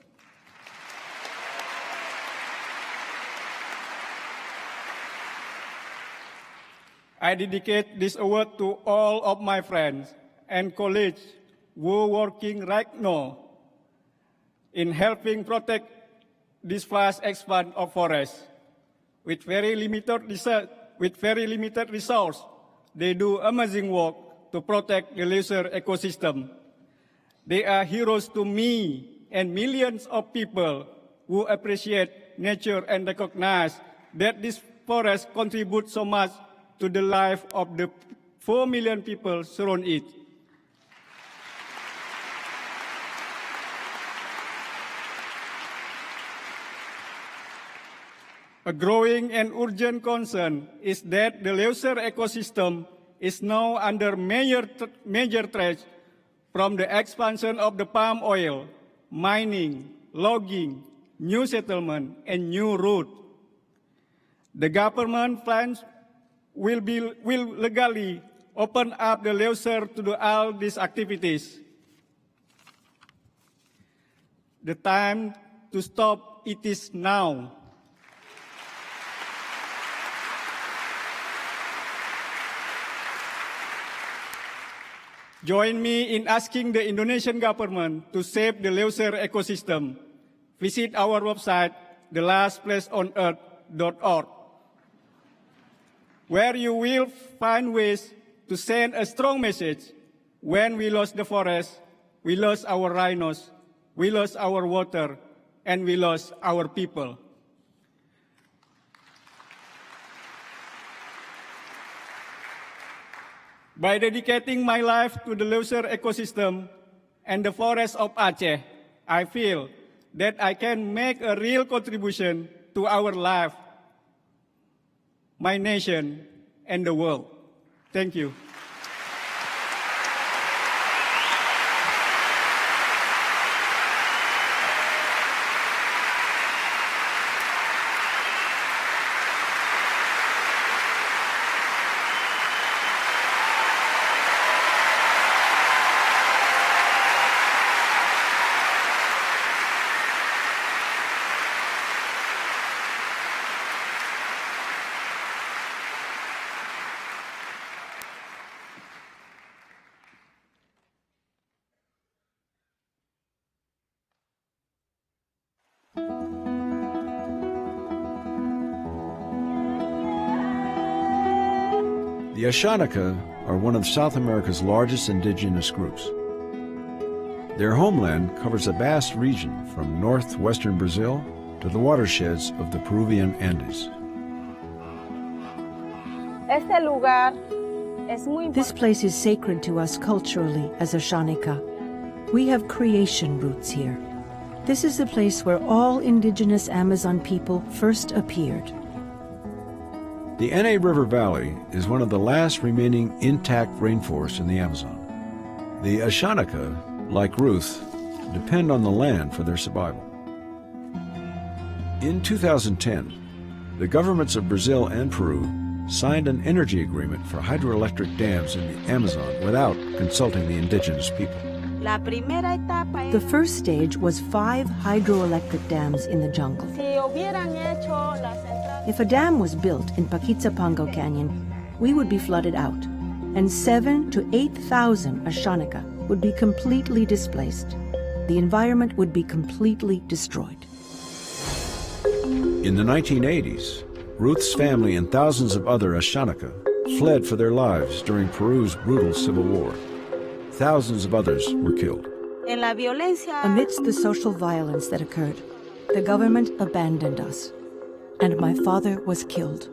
I dedicate this award to all of my friends and colleagues who are working right now in helping protect this vast expanse of forest. With very limited resources, they do amazing work to protect the Lucer ecosystem. They are heroes to me and millions of people who appreciate nature and recognize that this forest contributes so much to the life of the 4 million people surrounding it. A growing and urgent concern is that the Lucer ecosystem is now under major threat from the expansion of the palm oil, mining, logging, new settlement, and new route. The government plans will legally open up the leisure to do all these activities. The time to stop it is now. Join me in asking the Indonesian government to save the leisure ecosystem. Visit our website, thelastplaceonearth.org, where you will find ways to send a strong message. When we lost the forest, we lost our rhinos, we lost our water, and we lost our people. By dedicating my life to the leisure ecosystem and the forests of Aceh, I feel that I can make a real contribution to our life, my nation, and the world. Thank you. The Ashanika are one of South America's largest indigenous groups. Their homeland covers a vast region from northwestern Brazil to the watersheds of the Peruvian Andes. This place is sacred to us culturally as Ashanika. We have creation roots here. This is the place where all indigenous Amazon people first appeared. The Na River Valley is one of the last remaining intact rainforests in the Amazon. The Ashanika, like Ruth, depend on the land for their survival. In 2010, the governments of Brazil and Peru signed an energy agreement for hydroelectric dams in the Amazon without consulting the indigenous people. The first stage was 5 hydroelectric dams in the jungle. If a dam was built in Paquitzapango Canyon, we would be flooded out, and 7,000 to 8,000 Ashanika would be completely displaced. The environment would be completely destroyed. In the 1980s, Ruth's family and thousands of other Ashanika fled for their lives during Peru's brutal civil war. Thousands of others were killed. Amidst the social violence that occurred, the government abandoned us, and my father was killed.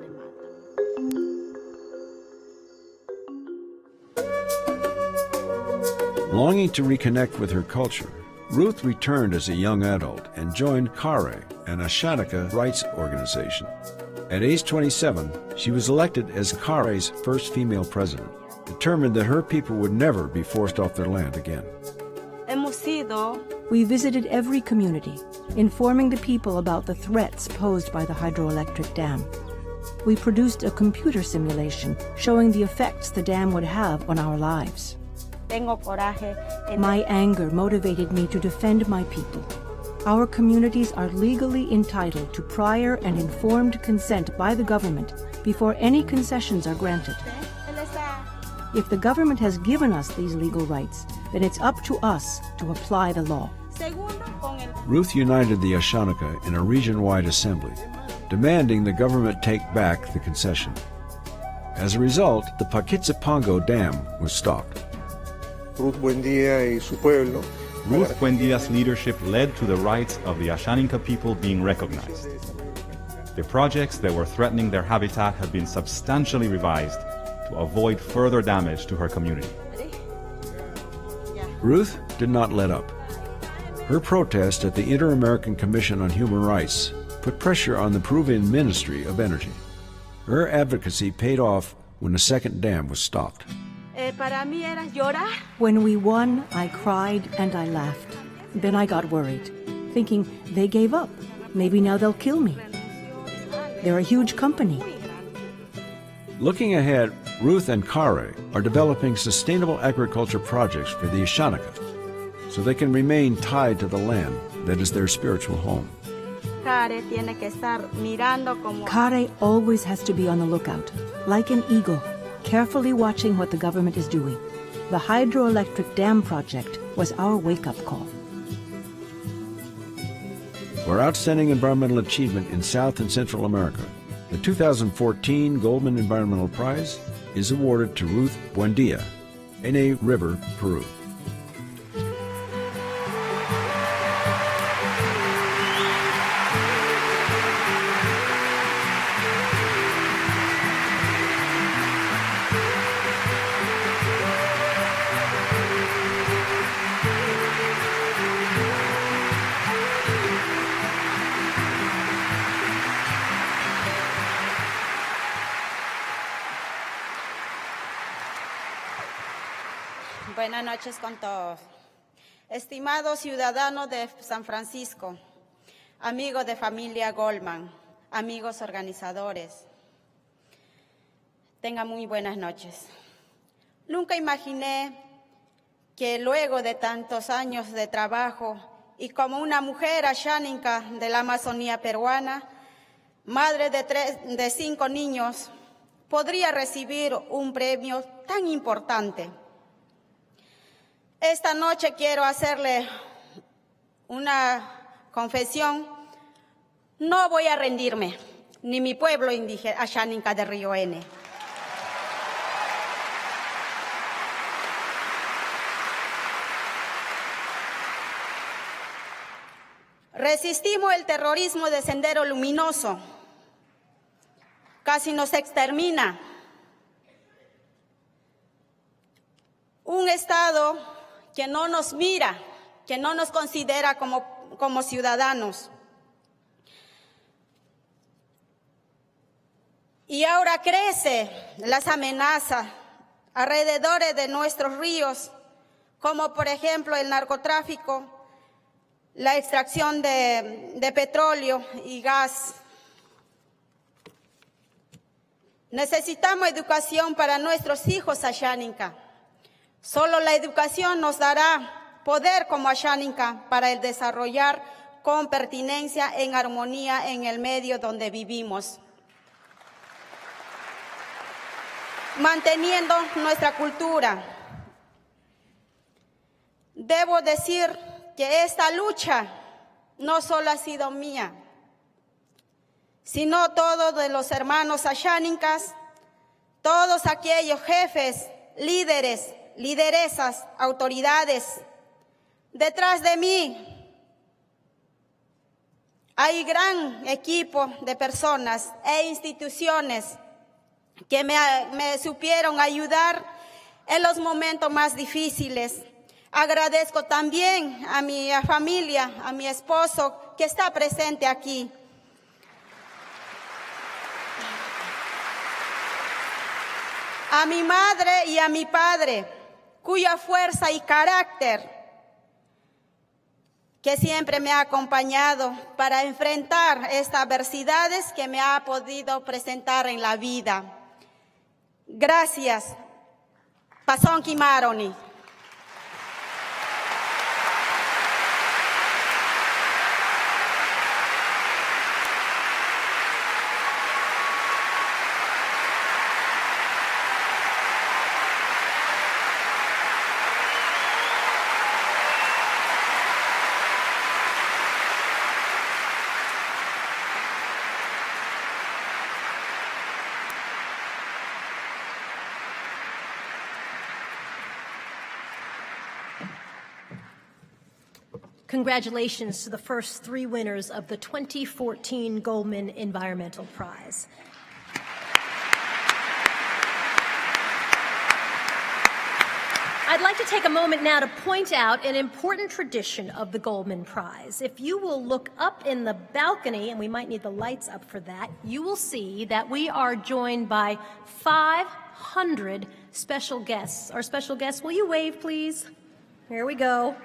Longing to reconnect with her culture, Ruth returned as a young adult and joined CARE, an Ashanika rights organization. At age 27, she was elected as CARE's first female president, determined that her people would never be forced off their land again. We visited every community, informing the people about the threats posed by the hydroelectric dam. We produced a computer simulation showing the effects the dam would have on our lives. My anger motivated me to defend my people. Our communities are legally entitled to prior and informed consent by the government before any concessions are granted. If the government has given us these legal rights, then it's up to us to apply the law. Ruth united the Ashanika in a region-wide assembly, demanding the government take back the concession. As a result, the Paquitzapango Dam was stopped. Ruth Buendia's leadership led to the rights of the Ashaninka people being recognized. The projects that were threatening their habitat have been substantially revised to avoid further damage to her community. Ruth did not let up. Her protest at the Inter-American Commission on Human Rights put pressure on the Peruvian Ministry of Energy. Her advocacy paid off when the second dam was stopped. Para mí era llorar. When we won, I cried and I laughed. Then I got worried, thinking they gave up. Maybe now they'll kill me. They're a huge company. Looking ahead, Ruth and Kare are developing sustainable agriculture projects for the Ashaninka, so they can remain tied to the land that is their spiritual home. Kare tiene que estar mirando como... Kare always has to be on the lookout, like an eagle, carefully watching what the government is doing. The hydroelectric dam project was our wake-up call. For outstanding environmental achievement in South and Central America, the 2014 Goldman Environmental Prize is awarded to Ruth Buendia, Ene River, Peru. Buenas noches con todos. Estimados ciudadanos de San Francisco, amigos de familia Goldman, amigos organizadores, tengan muy buenas noches. Nunca imaginé que luego de tantos años de trabajo y como una mujer asháninka de la Amazonía peruana, madre de 5 niños, podría recibir un premio tan importante. Esta noche quiero hacerle una confesión. No voy a rendirme, ni mi pueblo indígena asháninka de Río N. Resistimos el terrorismo de Sendero Luminoso. Casi nos extermina. Un Estado que no nos mira, que no nos considera como ciudadanos. Y ahora crecen las amenazas alrededor de nuestros ríos, como por ejemplo el narcotráfico, la extracción de petróleo y gas. Necesitamos educación para nuestros hijos asháninka. Solo la educación nos dará poder como asháninka para el desarrollar con pertinencia en armonía en el medio donde vivimos, manteniendo nuestra cultura. Debo decir que esta lucha no solo ha sido mía, sino todos de los hermanos asháninkas, todos aquellos jefes, líderes, lideresas, autoridades. Detrás de mí hay gran equipo de personas e instituciones que me supieron ayudar en los momentos más difíciles. Agradezco también a mi familia, a mi esposo que está presente aquí. A mi madre y a mi padre, cuya fuerza y carácter que siempre me ha acompañado para enfrentar estas adversidades que me ha podido presentar en la vida. Gracias. Pasonki Maroni. Congratulations to the first 3 winners of the 2014 Goldman Environmental Prize. I'd like to take a moment now to point out an important tradition of the Goldman Prize. If you will look up in the balcony, and we might need the lights up for that, you will see that we are joined by 500 special guests. Our special guests, will you wave, please? Here we go.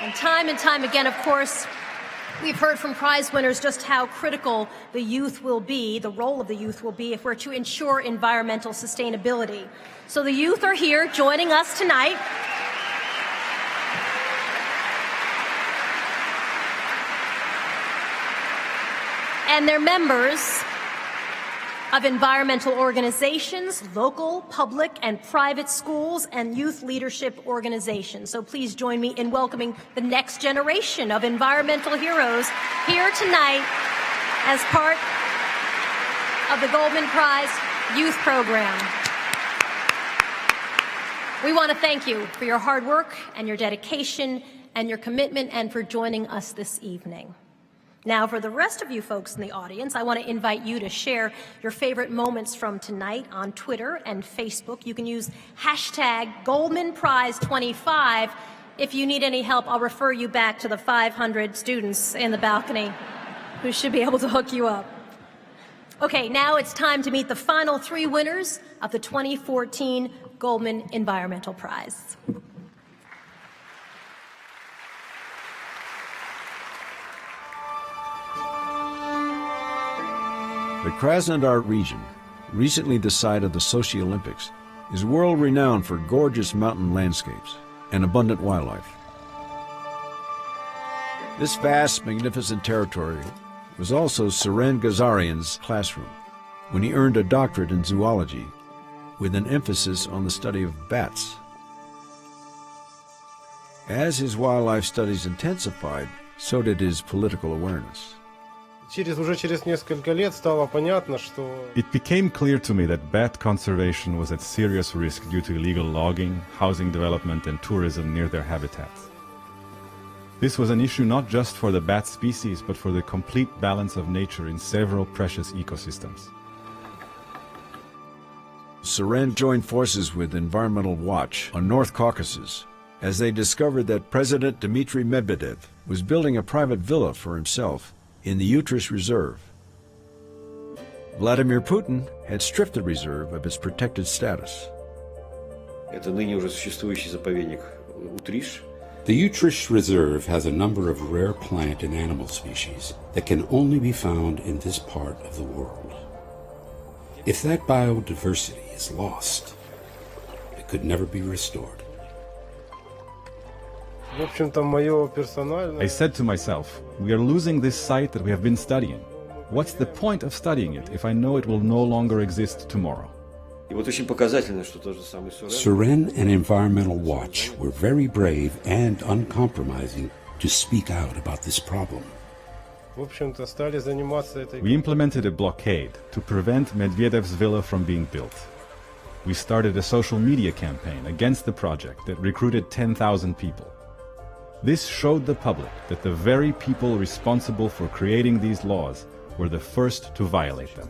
And time again, of course, we've heard from prize winners just how critical the youth will be, the role of the youth will be if we're to ensure environmental sustainability. So the youth are here joining us tonight. And they're members of environmental organizations, local, public, and private schools, and youth leadership organizations. So please join me in welcoming the next generation of environmental heroes here tonight as part of the Goldman Prize Youth Program. We want to thank you for your hard work and your dedication and your commitment and for joining us this evening. Now, for the rest of you folks in the audience, I want to invite you to share your favorite moments from tonight on Twitter and Facebook. You can use hashtag GoldmanPrize25. If you need any help, I'll refer you back to the 500 students in the balcony who should be able to hook you up. Okay, now it's time to meet the final 3 winners of the 2014 Goldman Environmental Prize. The Krasnodar region, recently the site of the Sochi Olympics, is world-renowned for gorgeous mountain landscapes and abundant wildlife. This vast, magnificent territory was also Suren Gazarian's classroom when he earned a doctorate in zoology with an emphasis on the study of bats. As his wildlife studies intensified, so did his political awareness. It became clear to me that bat conservation was at serious risk due to illegal logging, housing development, and tourism near their habitats. This was an issue not just for the bat species, but for the complete balance of nature in several precious ecosystems. Suren joined forces with Environmental Watch on North Caucasus as they discovered that President Dmitry Medvedev was building a private villa for himself in the Utris Reserve. Vladimir Putin had stripped the reserve of its protected status. The Utris Reserve has a number of rare plant and animal species that can only be found in this part of the world. If that biodiversity is lost, it could never be restored. I said to myself, we are losing this site that we have been studying. What's the point of studying it if I know it will no longer exist tomorrow? Suren and Environmental Watch were very brave and uncompromising to speak out about this problem. We implemented a blockade to prevent Medvedev's villa from being built. We started a social media campaign against the project that recruited 10,000 people. This showed the public that the very people responsible for creating these laws were the first to violate them.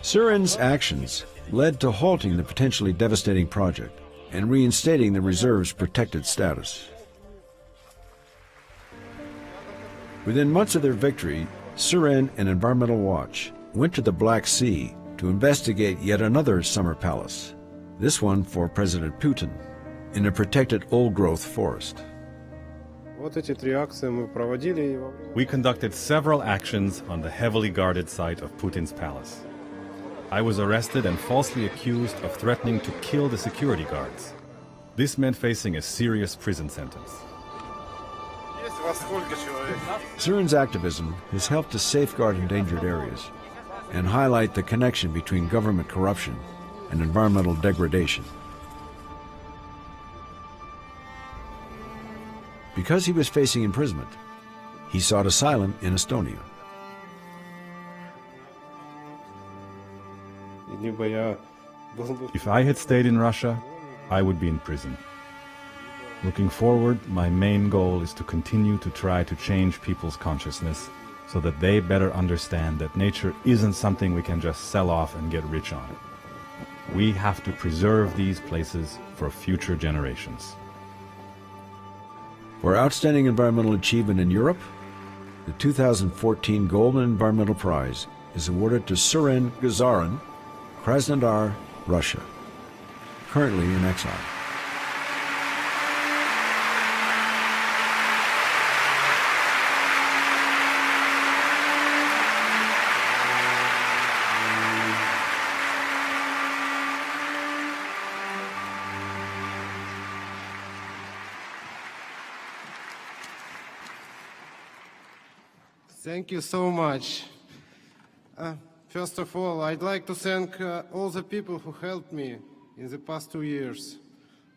Suren's actions led to halting the potentially devastating project and reinstating the reserve's protected status. Within months of their victory, Suren and Environmental Watch went to the Black Sea to investigate yet another summer palace, this one for President Putin, in a protected old-growth forest. We conducted several actions on the heavily guarded site of Putin's palace. I was arrested and falsely accused of threatening to kill the security guards. This meant facing a serious prison sentence. Suren's activism has helped to safeguard endangered areas and highlight the connection between government corruption and environmental degradation. Because he was facing imprisonment, he sought asylum in Estonia. If I had stayed in Russia, I would be in prison. Looking forward, my main goal is to continue to try to change people's consciousness so that they better understand that nature isn't something we can just sell off and get rich on. We have to preserve these places for future generations. For outstanding environmental achievement in Europe, the 2014 Goldman Environmental Prize is awarded to Suren Gazarian Krasnodar, Russia, currently in exile. Thank you so much. First of all, I'd like to thank all the people who helped me in the past 2 years,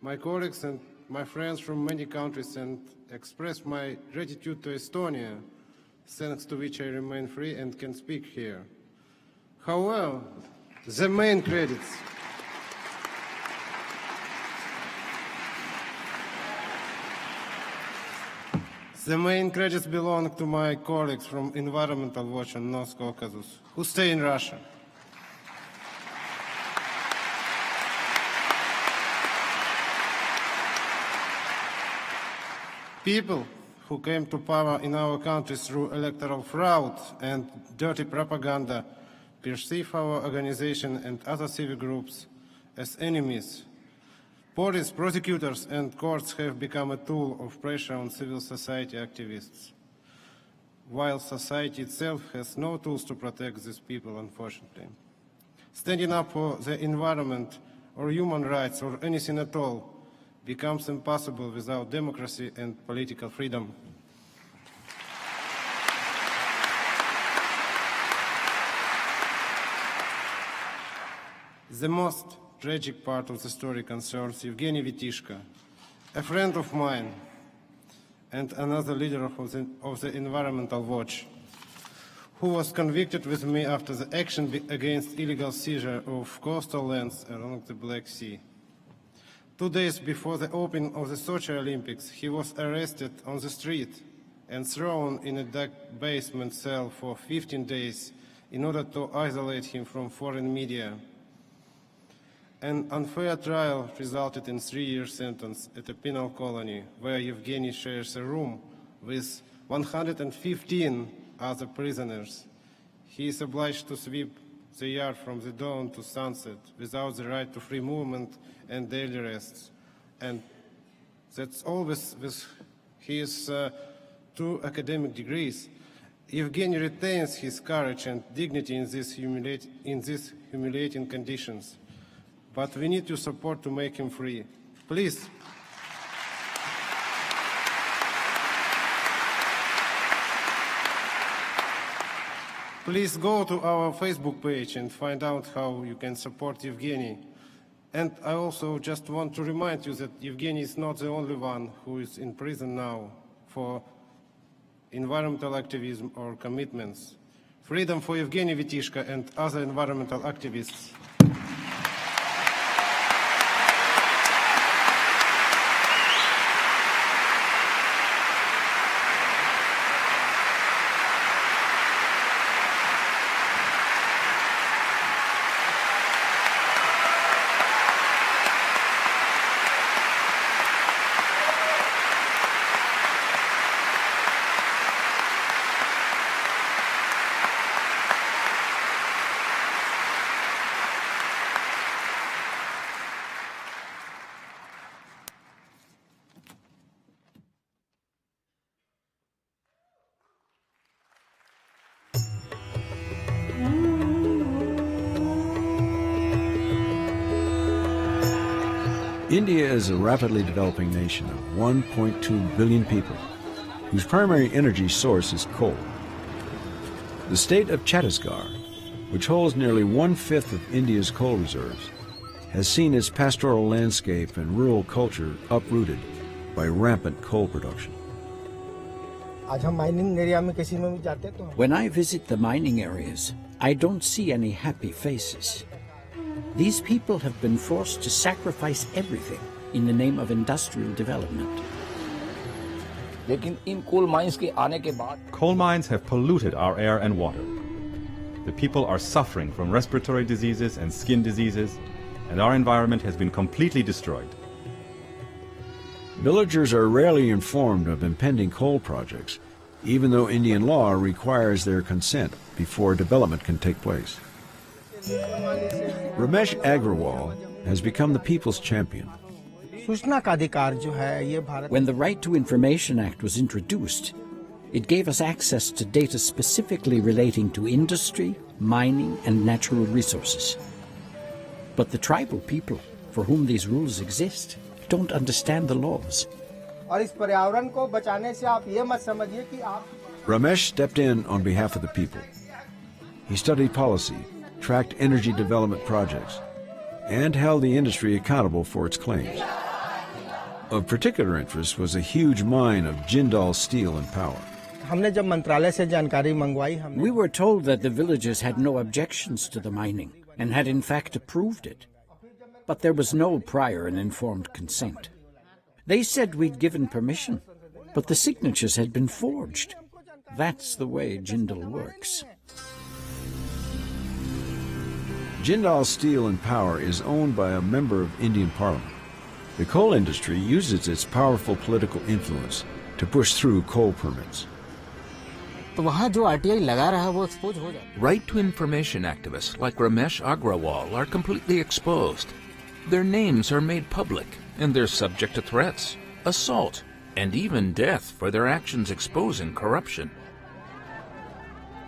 my colleagues and my friends from many countries, and express my gratitude to Estonia, thanks to which I remain free and can speak here. However, the main credits belong to my colleagues from Environmental Watch and North Caucasus, who stay in Russia. People who came to power in our country through electoral fraud and dirty propaganda perceive our organization and other civic groups as enemies. Police, prosecutors, and courts have become a tool of pressure on civil society activists, while society itself has no tools to protect these people, unfortunately. Standing up for the environment or human rights or anything at all becomes impossible without democracy and political freedom. The most tragic part of the story concerns Evgeny Vitishko, a friend of mine and another leader of the Environmental Watch, who was convicted with me after the action against illegal seizure of coastal lands along the Black Sea. 2 days before the opening of the Sochi Olympics, he was arrested on the street and thrown in a dark basement cell for 15 days in order to isolate him from foreign media. An unfair trial resulted in 3-year sentence at a penal colony where Evgeny shares a room with 115 other prisoners. He is obliged to sweep the yard from the dawn to sunset without the right to free movement and daily rests. And that's always with his 2 academic degrees. Evgeny retains his courage and dignity in these humiliating conditions. But we need your support to make him free. Please. Please go to our Facebook page and find out how you can support Evgeny. And I also just want to remind you that Evgeny is not the only one who is in prison now for environmental activism or commitments. Freedom for Evgeny Vitishko and other environmental activists. India is a rapidly developing nation of 1.2 billion people, whose primary energy source is coal. The state of Chhattisgarh, which holds nearly 1/5 of India's coal reserves, has seen its pastoral landscape and rural culture uprooted by rampant coal production. When I visit the mining areas, I don't see any happy faces. These people have been forced to sacrifice everything in the name of industrial development. Coal mines have polluted our air and water. The people are suffering from respiratory diseases and skin diseases, and our environment has been completely destroyed. Villagers are rarely informed of impending coal projects, even though Indian law requires their consent before development can take place. Ramesh Agrawal has become the people's champion. When the Right to Information Act was introduced, it gave us access to data specifically relating to industry, mining, and natural resources. But the tribal people, for whom these rules exist, don't understand the laws. Ramesh stepped in on behalf of the people. He studied policy, tracked energy development projects, and held the industry accountable for its claims. Of particular interest was a huge mine of Jindal steel and power. We were told that the villagers had no objections to the mining and had in fact approved it. But there was no prior and informed consent. They said we'd given permission, but the signatures had been forged. That's the way Jindal works. Jindal Steel and Power is owned by a member of Indian Parliament. The coal industry uses its powerful political influence to push through coal permits. Right to information activists like Ramesh Agrawal are completely exposed. Their names are made public, and they're subject to threats, assault, and even death for their actions exposing corruption.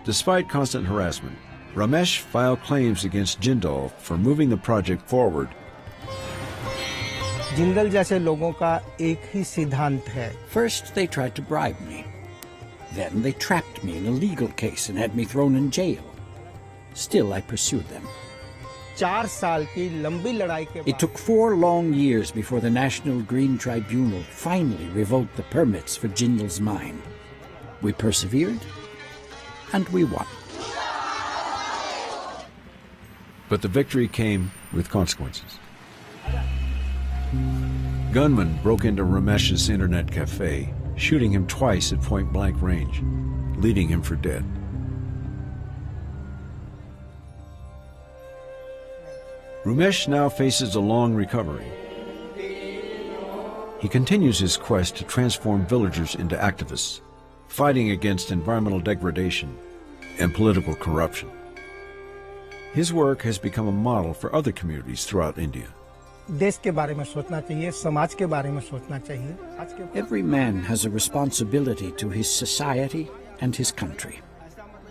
Despite constant harassment, Ramesh filed claims against Jindal for moving the project forward. First, they tried to bribe me. Then they trapped me in a legal case and had me thrown in jail. Still, I pursued them. It took 4 long years before the National Green Tribunal finally revoked the permits for Jindal's mine. We persevered, and we won. But the victory came with consequences. Gunmen broke into Ramesh's internet cafe, shooting him twice at point-blank range, leaving him for dead. Ramesh now faces a long recovery. He continues his quest to transform villagers into activists, fighting against environmental degradation and political corruption. His work has become a model for other communities throughout India. Every man has a responsibility to his society and his country.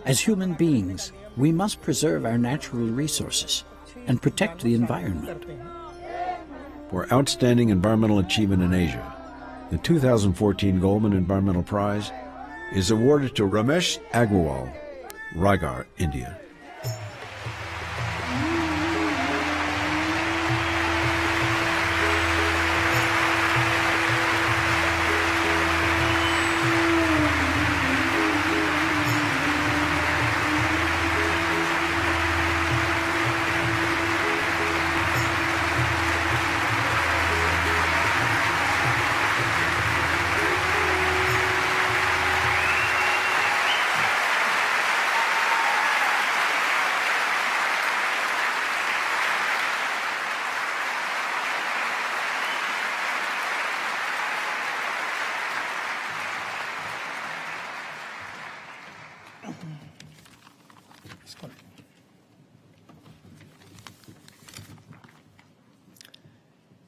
As human beings, we must preserve our natural resources and protect the environment. For outstanding environmental achievement in Asia, the 2014 Goldman Environmental Prize is awarded to Ramesh Agrawal, Raigad, India.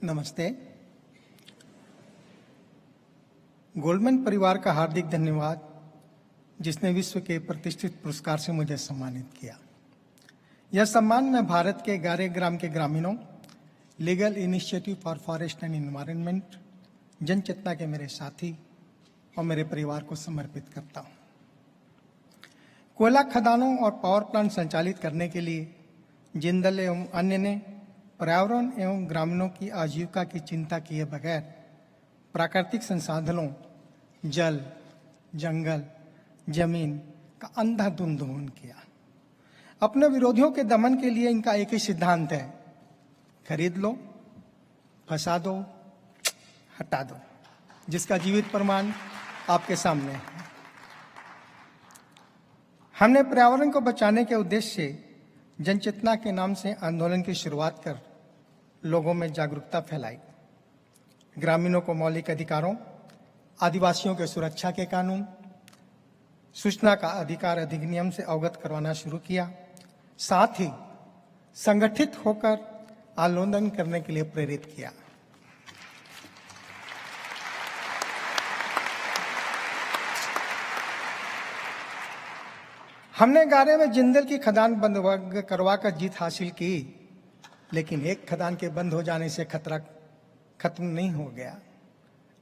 नमस्ते। Goldman परिवार का हार्दिक धन्यवाद जिसने विश्व के प्रतिष्ठित पुरस्कार से मुझे सम्मानित किया। यह सम्मान मैं भारत के 11 ग्राम के ग्रामीणों, legal initiative for forest and environment, जनचेतना के मेरे साथी और मेरे परिवार को समर्पित करता हूं। कोयला खदानों और पावर प्लांट संचालित करने के लिए जिंदल एवं अन्य ने पर्यावरण एवं ग्रामीणों की आजीविका की चिंता किए बगैर प्राकृतिक संसाधनों, जल, जंगल, जमीन का अंधाधुंध दोहन किया। अपने विरोधियों के दमन के लिए इनका एक ही सिद्धांत है, खरीद लो, फंसा दो, हटा दो, जिसका जीवित प्रमाण आपके सामने है। हमने पर्यावरण को बचाने के उद्देश्य से जनचेतना के नाम से आंदोलन की शुरुआत कर लोगों में जागरूकता फैलाई। ग्रामीणों को मौलिक अधिकारों, आदिवासियों के सुरक्षा के कानून, सूचना का अधिकार अधिनियम से अवगत करवाना शुरू किया। साथ ही संगठित होकर आंदोलन करने के लिए प्रेरित किया। हमने गारे में जिंदल की खदान बंद करवा कर जीत हासिल की, लेकिन एक खदान के बंद हो जाने से खतरा खत्म नहीं हो गया।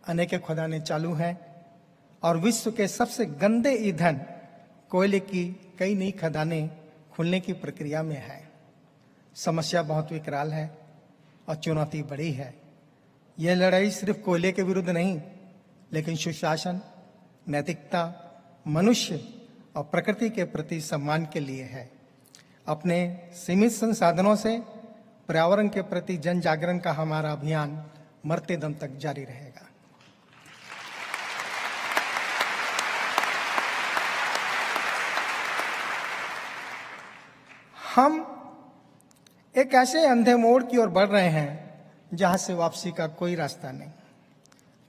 अनेक खदानें चालू हैं और विश्व के सबसे गंदे ईंधन कोयले की कई नई खदानें खुलने की प्रक्रिया में है। समस्या बहुत विकराल है और चुनौती बड़ी है। यह लड़ाई सिर्फ कोयले के विरुद्ध नहीं, लेकिन सुशासन, नैतिकता, मनुष्य और प्रकृति के प्रति सम्मान के लिए है। अपने सीमित संसाधनों से पर्यावरण के प्रति जन जागरण का हमारा अभियान मरते दम तक जारी रहेगा। हम एक ऐसे अंधे मोड़ की ओर बढ़ रहे हैं जहां से वापसी का कोई रास्ता नहीं।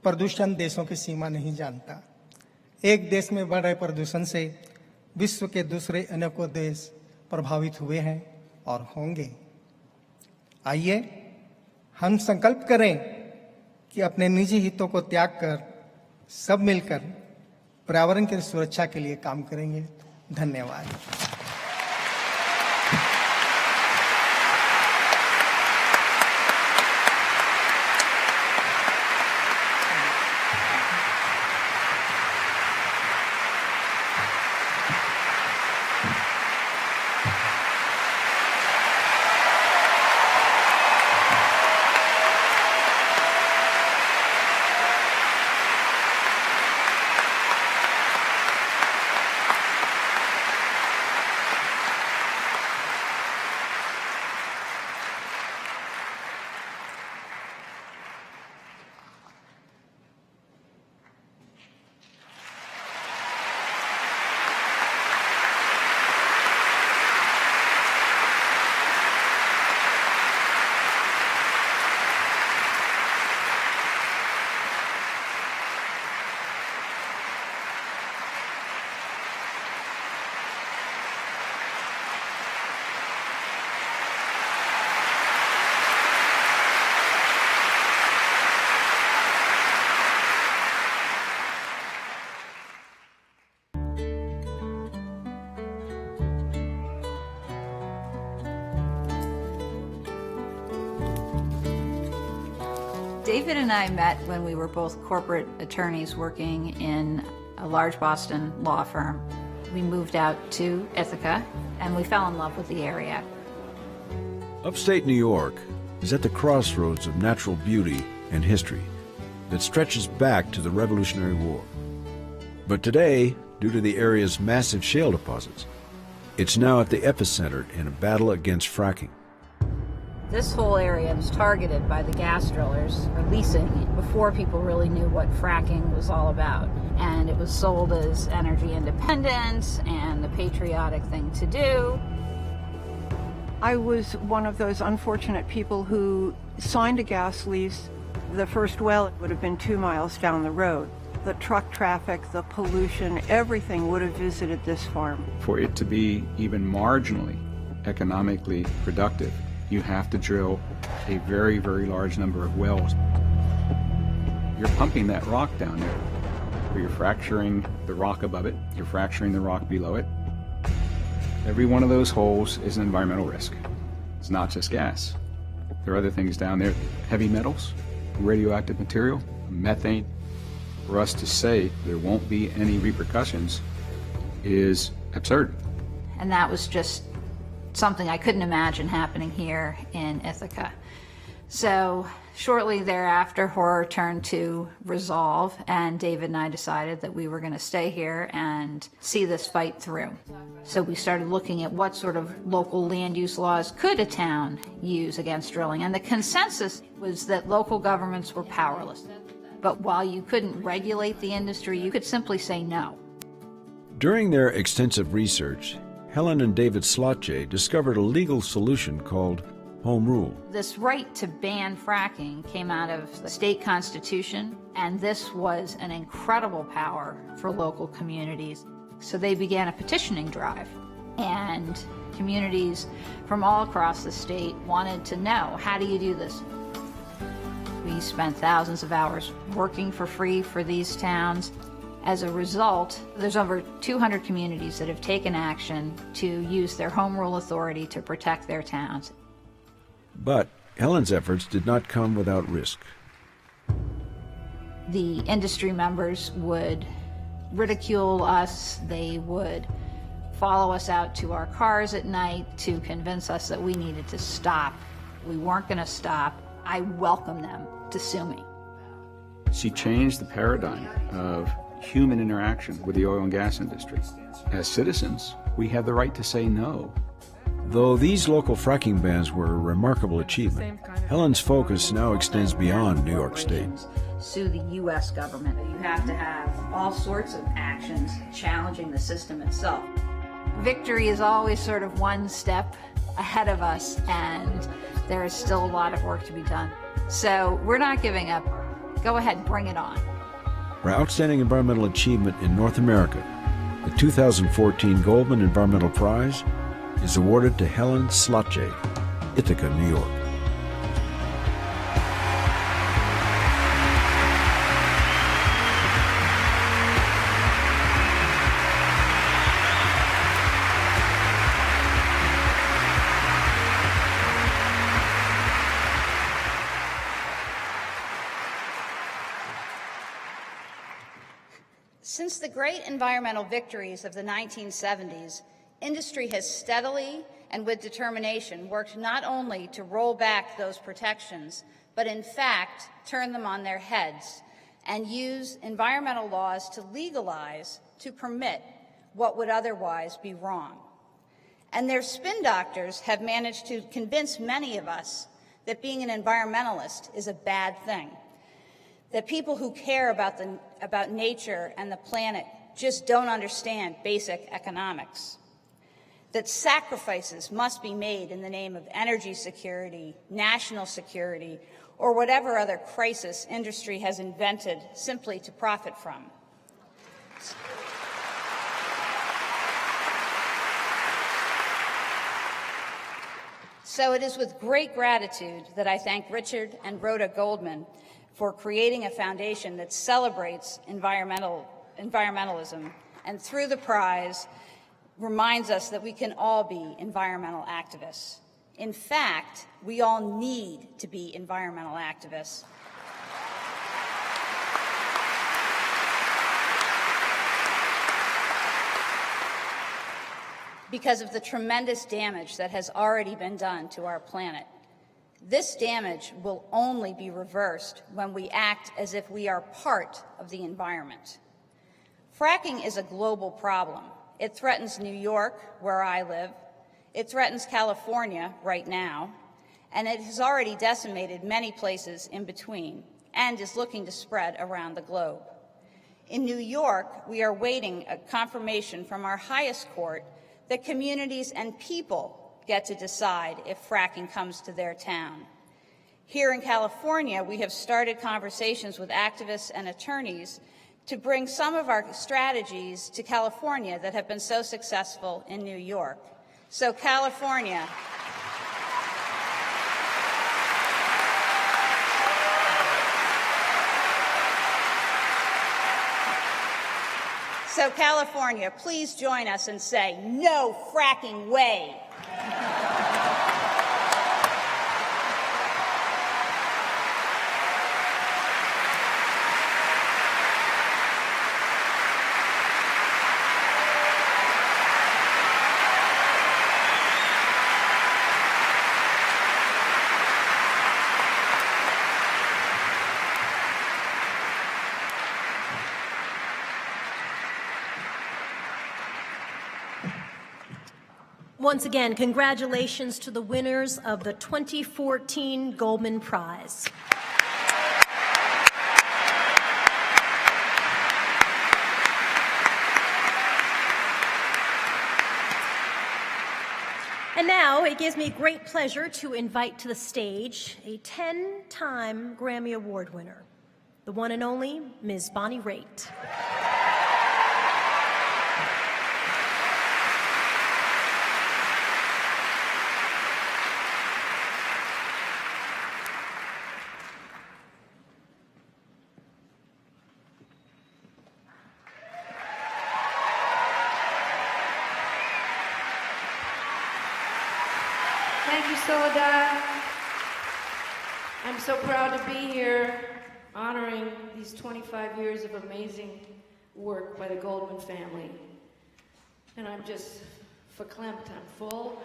प्रदूषण देशों की सीमा नहीं जानता। एक देश में बढ़ रहे प्रदूषण से विश्व के दूसरे अनेकों देश प्रभावित हुए हैं और होंगे। आइए हम संकल्प करें कि अपने निजी हितों को त्याग कर सब मिलकर पर्यावरण की सुरक्षा के लिए काम करेंगे। धन्यवाद। David and I met when we were both corporate attorneys working in a large Boston law firm. We moved out to Ithaca and we fell in love with the area. Upstate New York is at the crossroads of natural beauty and history that stretches back to the Revolutionary War. But today, due to the area's massive shale deposits, it's now at the epicenter in a battle against fracking. This whole area was targeted by the gas drillers for leasing before people really knew what fracking was all about. And it was sold as energy independence and the patriotic thing to do. I was one of those unfortunate people who signed a gas lease. The first well would have been 2 miles down the road. The truck traffic, the pollution, everything would have visited this farm. For it to be even marginally economically productive, you have to drill a very, very large number of wells. You're pumping that rock down there, where you're fracturing the rock above it, you're fracturing the rock below it. Every one of those holes is an environmental risk. It's not just gas. There are other things down there, heavy metals, radioactive material, methane. For us to say there won't be any repercussions is absurd. And that was just something I couldn't imagine happening here in Ithaca. So shortly thereafter, horror turned to resolve, and David and I decided that we were going to stay here and see this fight through. So we started looking at what sort of local land use laws could a town use against drilling, and the consensus was that local governments were powerless. But while you couldn't regulate the industry, you could simply say no. During their extensive research, Helen and David Slotje discovered a legal solution called Home Rule. This right to ban fracking came out of the state constitution, and this was an incredible power for local communities. So they began a petitioning drive. And communities from all across the state wanted to know, how do you do this? We spent thousands of hours working for free for these towns. As a result, there's over 200 communities that have taken action to use their home rule authority to protect their towns. But Helen's efforts did not come without risk. The industry members would ridicule us. They would follow us out to our cars at night to convince us that we needed to stop. We weren't going to stop. I welcome them to sue me. She changed the paradigm of human interaction with the oil and gas industry. As citizens, we have the right to say no. Though these local fracking bans were a remarkable achievement, Helen's focus now extends beyond New York State. Sue the U.S. government. You have to have all sorts of actions challenging the system itself. Victory is always sort of one step ahead of us, and there is still a lot of work to be done. So we're not giving up. Go ahead, bring it on. For outstanding environmental achievement in North America, the 2014 Goldman Environmental Prize is awarded to Helen Slotje, Ithaca, New York. Since the great environmental victories of the 1970s, industry has steadily and with determination worked not only to roll back those protections, but in fact turn them on their heads and use environmental laws to legalize, to permit what would otherwise be wrong. And their spin doctors have managed to convince many of us that being an environmentalist is a bad thing, that people who care about nature and the planet just don't understand basic economics, that sacrifices must be made in the name of energy security, national security, or whatever other crisis industry has invented simply to profit from. So it is with great gratitude that I thank Richard and Rhoda Goldman for creating a foundation that celebrates environmentalism, and through the prize reminds us that we can all be environmental activists. In fact, we all need to be environmental activists. Because of the tremendous damage that has already been done to our planet. This damage will only be reversed when we act as if we are part of the environment. Fracking is a global problem. It threatens New York, where I live. It threatens California right now, and it has already decimated many places in between and is looking to spread around the globe. In New York, we are waiting a confirmation from our highest court that communities and people get to decide if fracking comes to their town. Here in California, we have started conversations with activists and attorneys to bring some of our strategies to California that have been so successful in New York. So California, please join us and say, no fracking way. Once again, congratulations to the winners of the 2014 Goldman Prize. And now it gives me great pleasure to invite to the stage a 10-time Grammy Award winner, the one and only Ms. Bonnie Raitt. Thank you, Soledad. I'm so proud to be here honoring these 25 years of amazing work by the Goldman family. And I'm just verklempt, I'm full.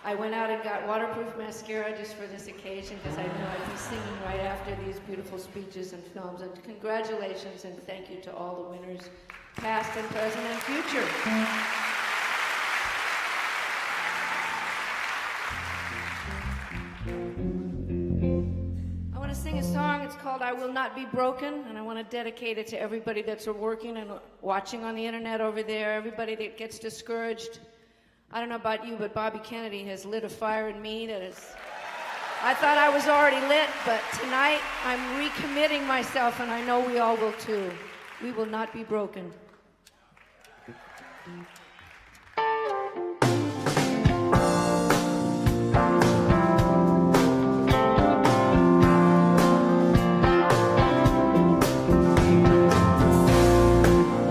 I went out and got waterproof mascara just for this occasion because I knew I'd be singing right after these beautiful speeches and films. And congratulations and thank you to all the winners, past and present and future. I want to sing a song. It's called I Will Not Be Broken, and I want to dedicate it to everybody that's working and watching on the internet over there, everybody that gets discouraged. I don't know about you, but Bobby Kennedy has lit a fire in me that is... I thought I was already lit, but tonight I'm recommitting myself, and I know we all will too. We will not be broken.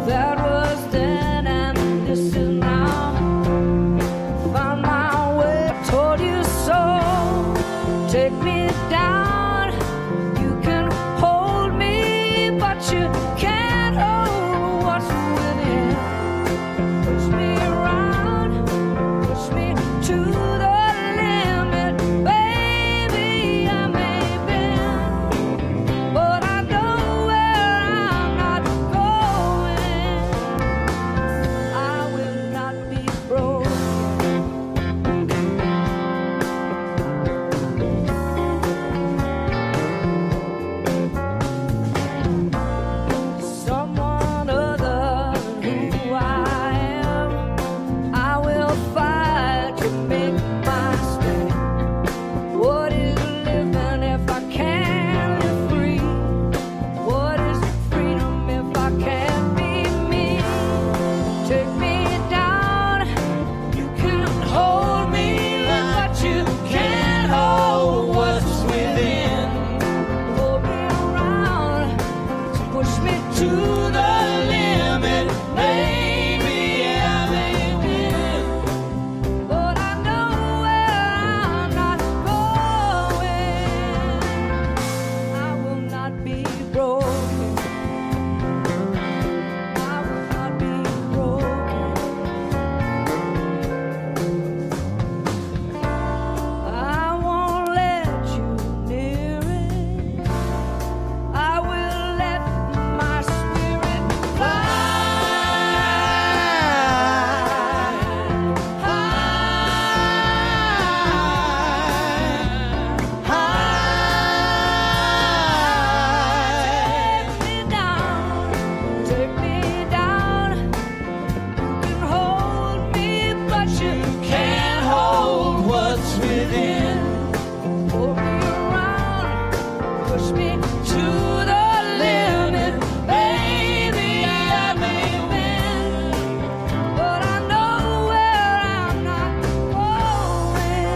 That was then and this is now. Found my way, told you so. Take me down. You can hold me, but you can't hold what's within. Push me around, push me to the limit, baby. I may bend, but I know where I'm not going. I will not be broken. Someone other than who I am, I will fight to make my stand. What is living if I can't live free? What is freedom if I can't be me? Take me down, you can hold me, but you can't hold what's within. Pull me around, push me to the limit, baby. I may win, but I know where I'm not going. I will not be broken. I will not be broken. I won't let you near it. I will let my spirit fly high. Take me down. You can hold me, but you can't hold what's within. Pull me around, push me to the limit, baby. I may win, but I know where I'm not going.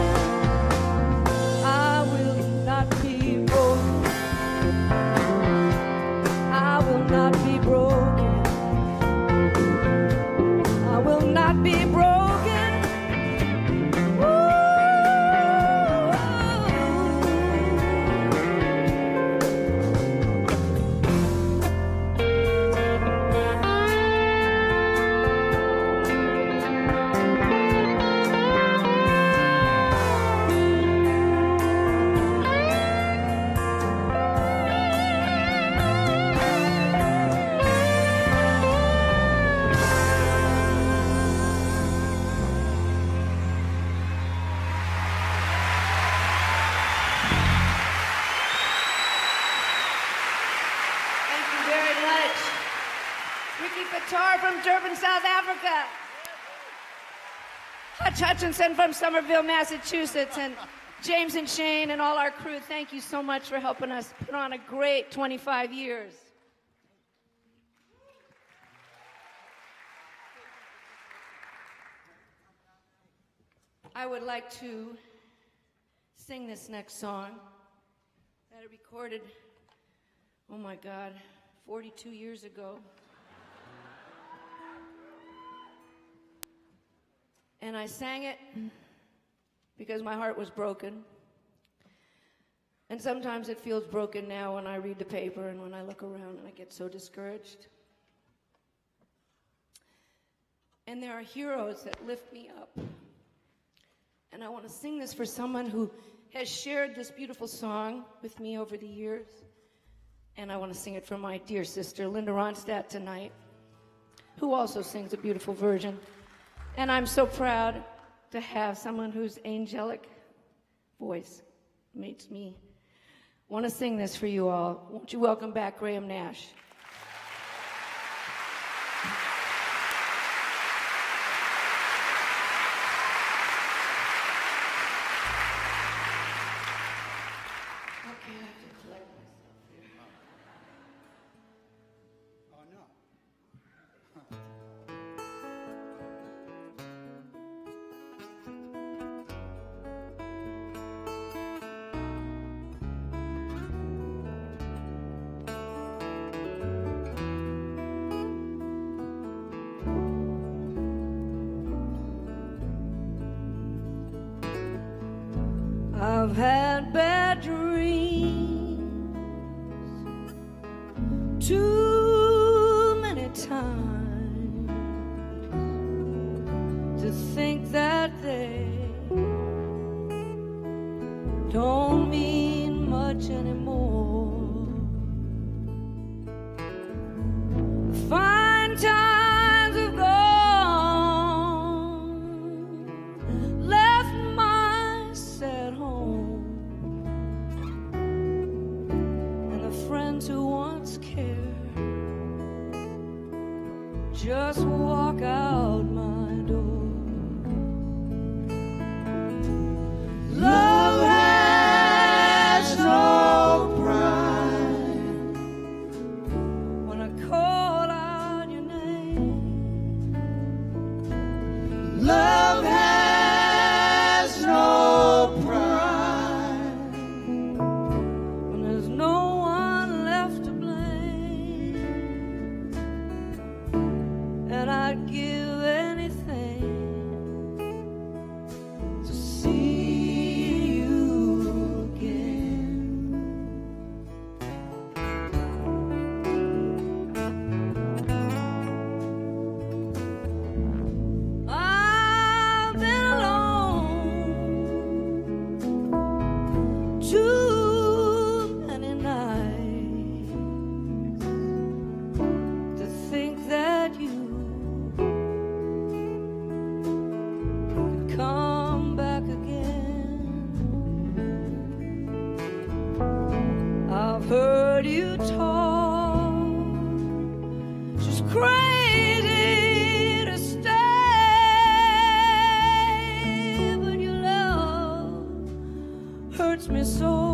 I will not be broken. I will not be broken. I will not be broken. Thank you very much. Ricky Fattar from Durban, South Africa. Hutch Hutchinson from Somerville, Massachusetts. And James and Shane and all our crew, thank you so much for helping us put on a great 25 years. I would like to sing this next song that I recorded, oh my God, 42 years ago. And I sang it because my heart was broken. And sometimes it feels broken now when I read the paper and when I look around and I get so discouraged. And there are heroes that lift me up. And I want to sing this for someone who has shared this beautiful song with me over the years. And I want to sing it for my dear sister, Linda Ronstadt, tonight, who also sings a beautiful version. And I'm so proud to have someone whose angelic voice makes me want to sing this for you all. Won't you welcome back Graham Nash? I've had bad dreams too many times to think that they don't mean much anymore. Fine times have gone, left my sad home, and the friends who once cared just walk out my door. Love has no pride. When I call out your name, love has no pride. When there's no one left to blame, and I'd give anything to see you again. I've been alone too many nights to think that you could come back again. I've heard you talk, just crazy to stay, but your love hurts me so.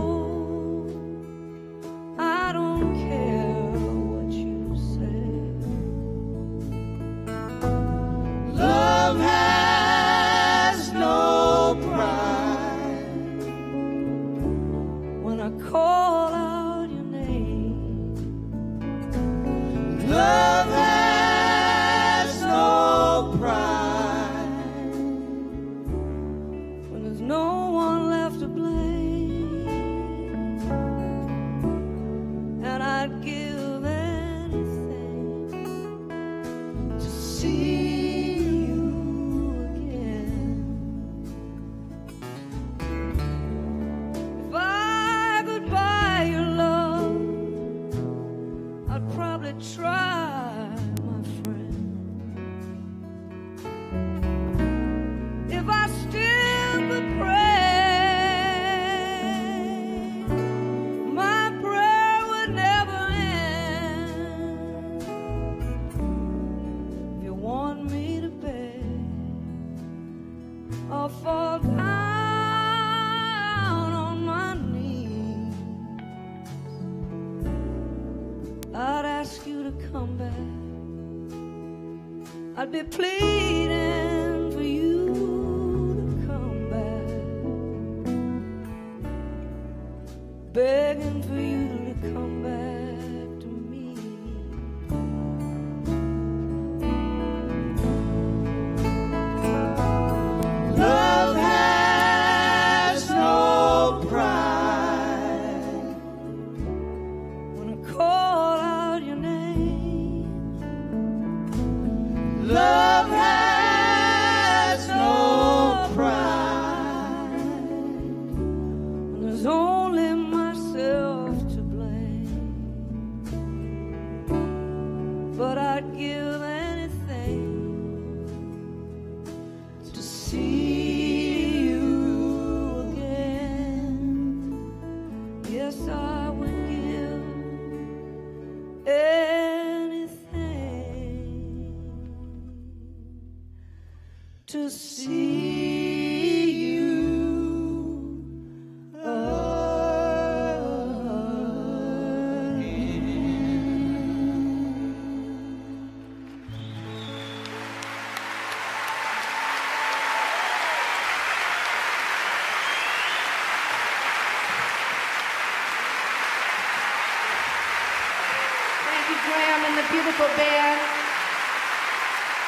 I don't care what you say. Love has no pride. When I call out your name, love has no pride. When there's no one left to blame, and I'd give anything to see you again. If I could buy your love, I'd probably try, my friend. If I still could pray, my prayer would never end. If you want me to beg or fall down on my knees, I'd ask you to come back. I'd be pleading for you to come back, begging for you to come back to me. Love has to see you Thank you, Graham, and the beautiful band.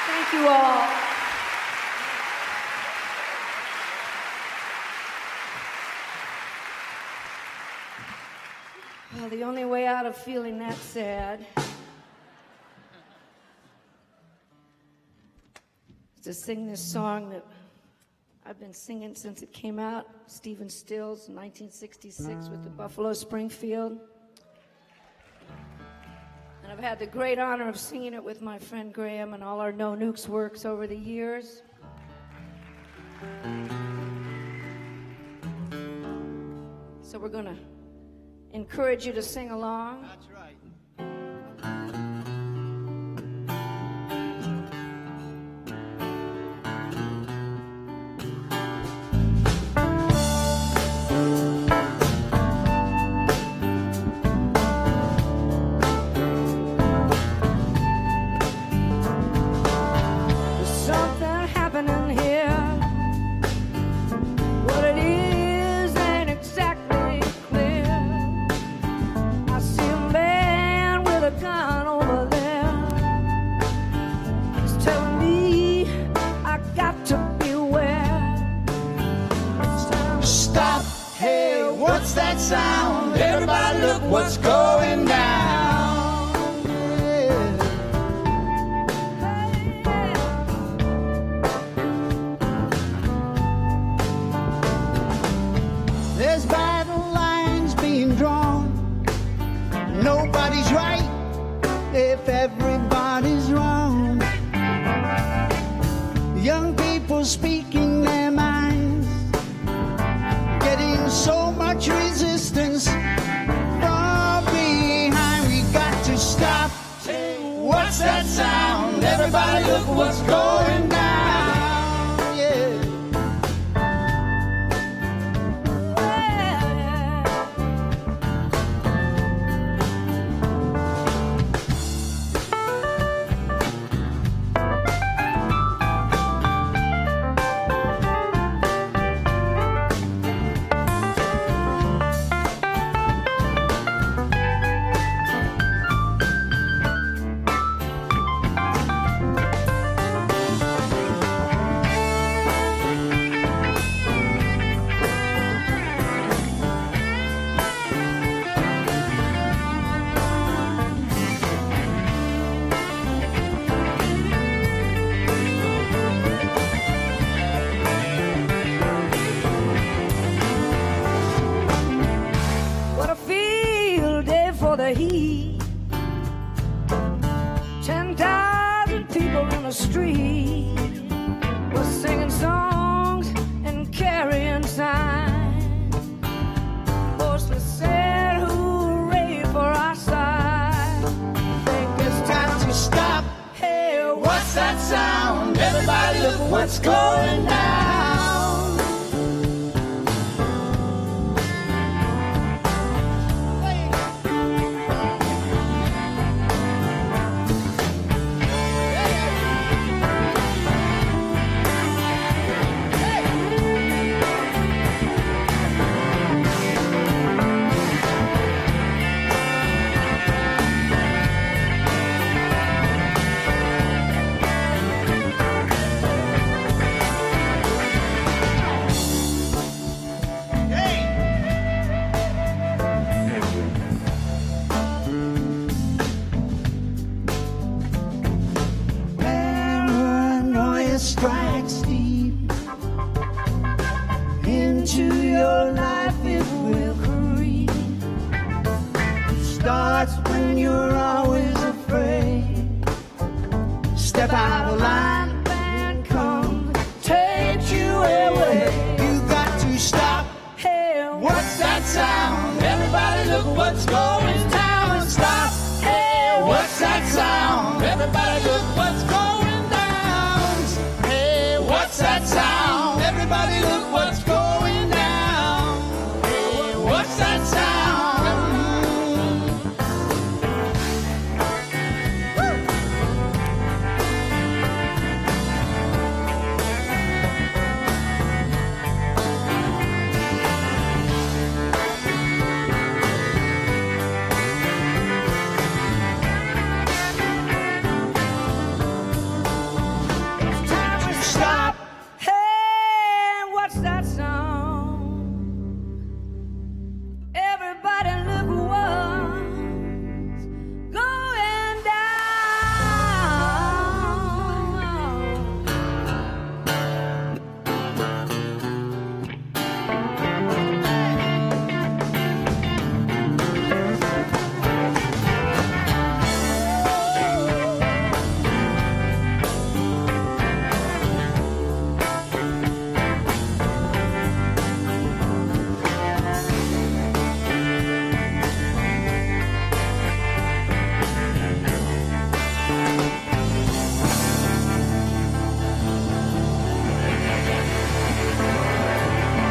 Thank you all. Well, the only way out of feeling that sad is to sing this song that I've been singing since it came out, Stephen Stills in 1966 with the Buffalo Springfield. And I've had the great honor of singing it with my friend Graham and all our No Nukes works over the years. So we're going to encourage you to sing along. That's right. There's something happening here. What it is ain't exactly clear. I see a man with a gun over there. He's telling me I got to beware. Stop, hey, what's that sound? Everybody look what's going down. There's battle lines being drawn. Nobody's right if everybody's wrong. Young people speaking their minds, getting so much resistance from behind. We got to stop. What's that sound? Everybody look what's going down. Yeah. What a field day for the heat. 10,000 people in the street. We're singing songs and carrying signs. Mostly said hooray for our side. Think it's time to stop. Hey, what's that sound? Everybody look what's going down. Paranoia strikes deep into your life, it will creep. Starts when you're always afraid. Step out of line and come take you away. You got to stop. Hey, what's that sound? Everybody look what's going down. Stop. Hey, what's that sound? Everybody look what's going down. Hey, what's that Everybody look what's going down. Hey, what's that sound? It's time to stop. Hey, what's that sound? Everybody look what's going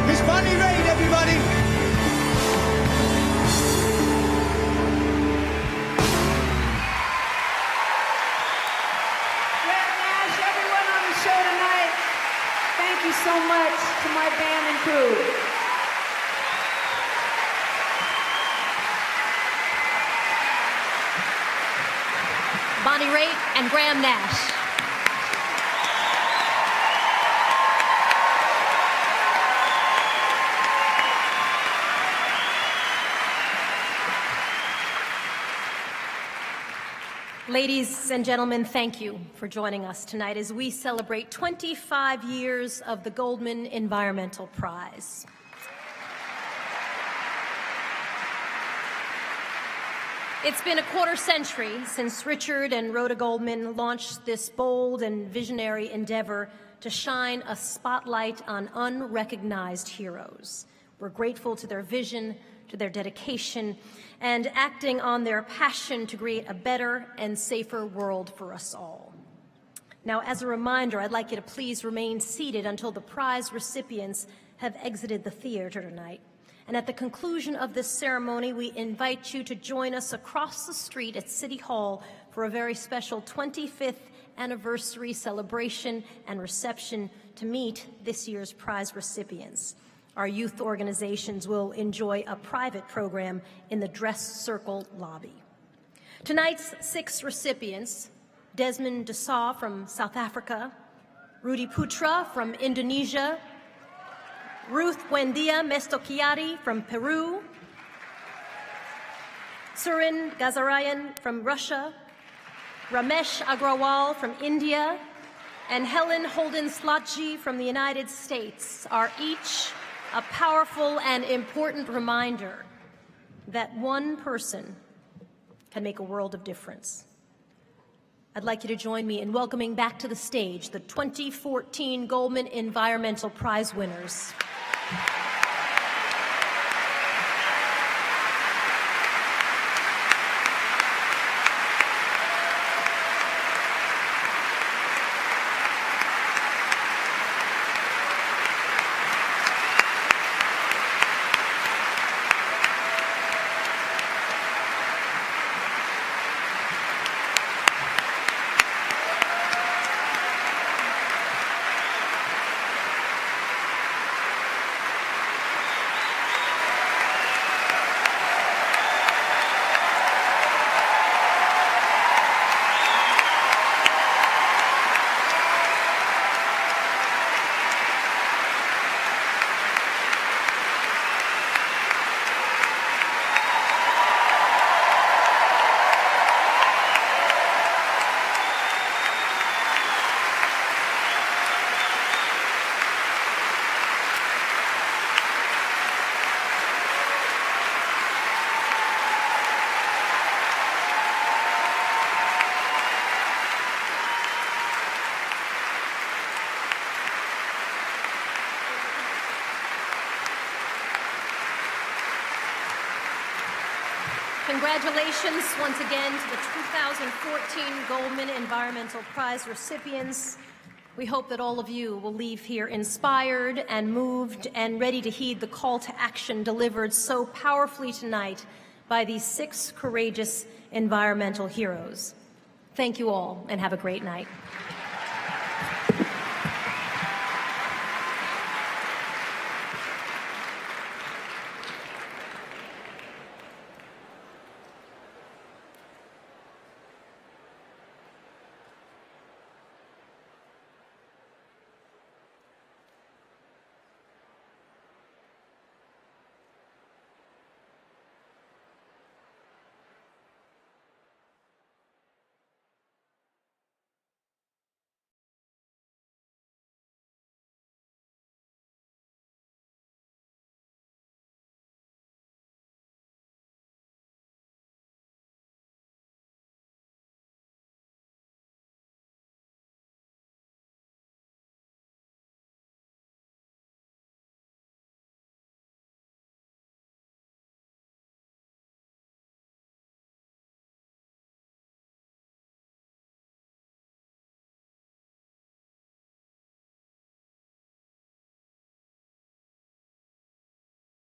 Miss Bonnie Raitt, everybody. Graham Nash, everyone on the show tonight, thank you so much to my band and crew. Bonnie Raitt and Graham Nash. Ladies and gentlemen, thank you for joining us tonight as we celebrate 25 years of the Goldman Environmental Prize. It's been a quarter century since Richard and Rhoda Goldman launched this bold and visionary endeavor to shine a spotlight on unrecognized heroes. We're grateful to their vision, to their dedication, and acting on their passion to create a better and safer world for us all. Now, as a reminder, I'd like you to please remain seated until the prize recipients have exited the theater tonight. And at the conclusion of this ceremony, we invite you to join us across the street at City Hall for a very special 25th anniversary celebration and reception to meet this year's prize recipients. Our youth organizations will enjoy a private program in the Dress Circle lobby. Tonight's 6 recipients, Desmond Dessaw from South Africa, Rudy Putra from Indonesia, Ruth Buendia Mestokiari from Peru, Surin Gazarayan from Russia, Ramesh Agrawal from India, and Helen Holden Slotji from the United States are each a powerful and important reminder that one person can make a world of difference. I'd like you to join me in welcoming back to the stage the 2014 Goldman Environmental Prize winners. Congratulations once again to the 2014 Goldman Environmental Prize recipients. We hope that all of you will leave here inspired and moved and ready to heed the call to action delivered so powerfully tonight by these 6 courageous environmental heroes. Thank you all, and have a great night.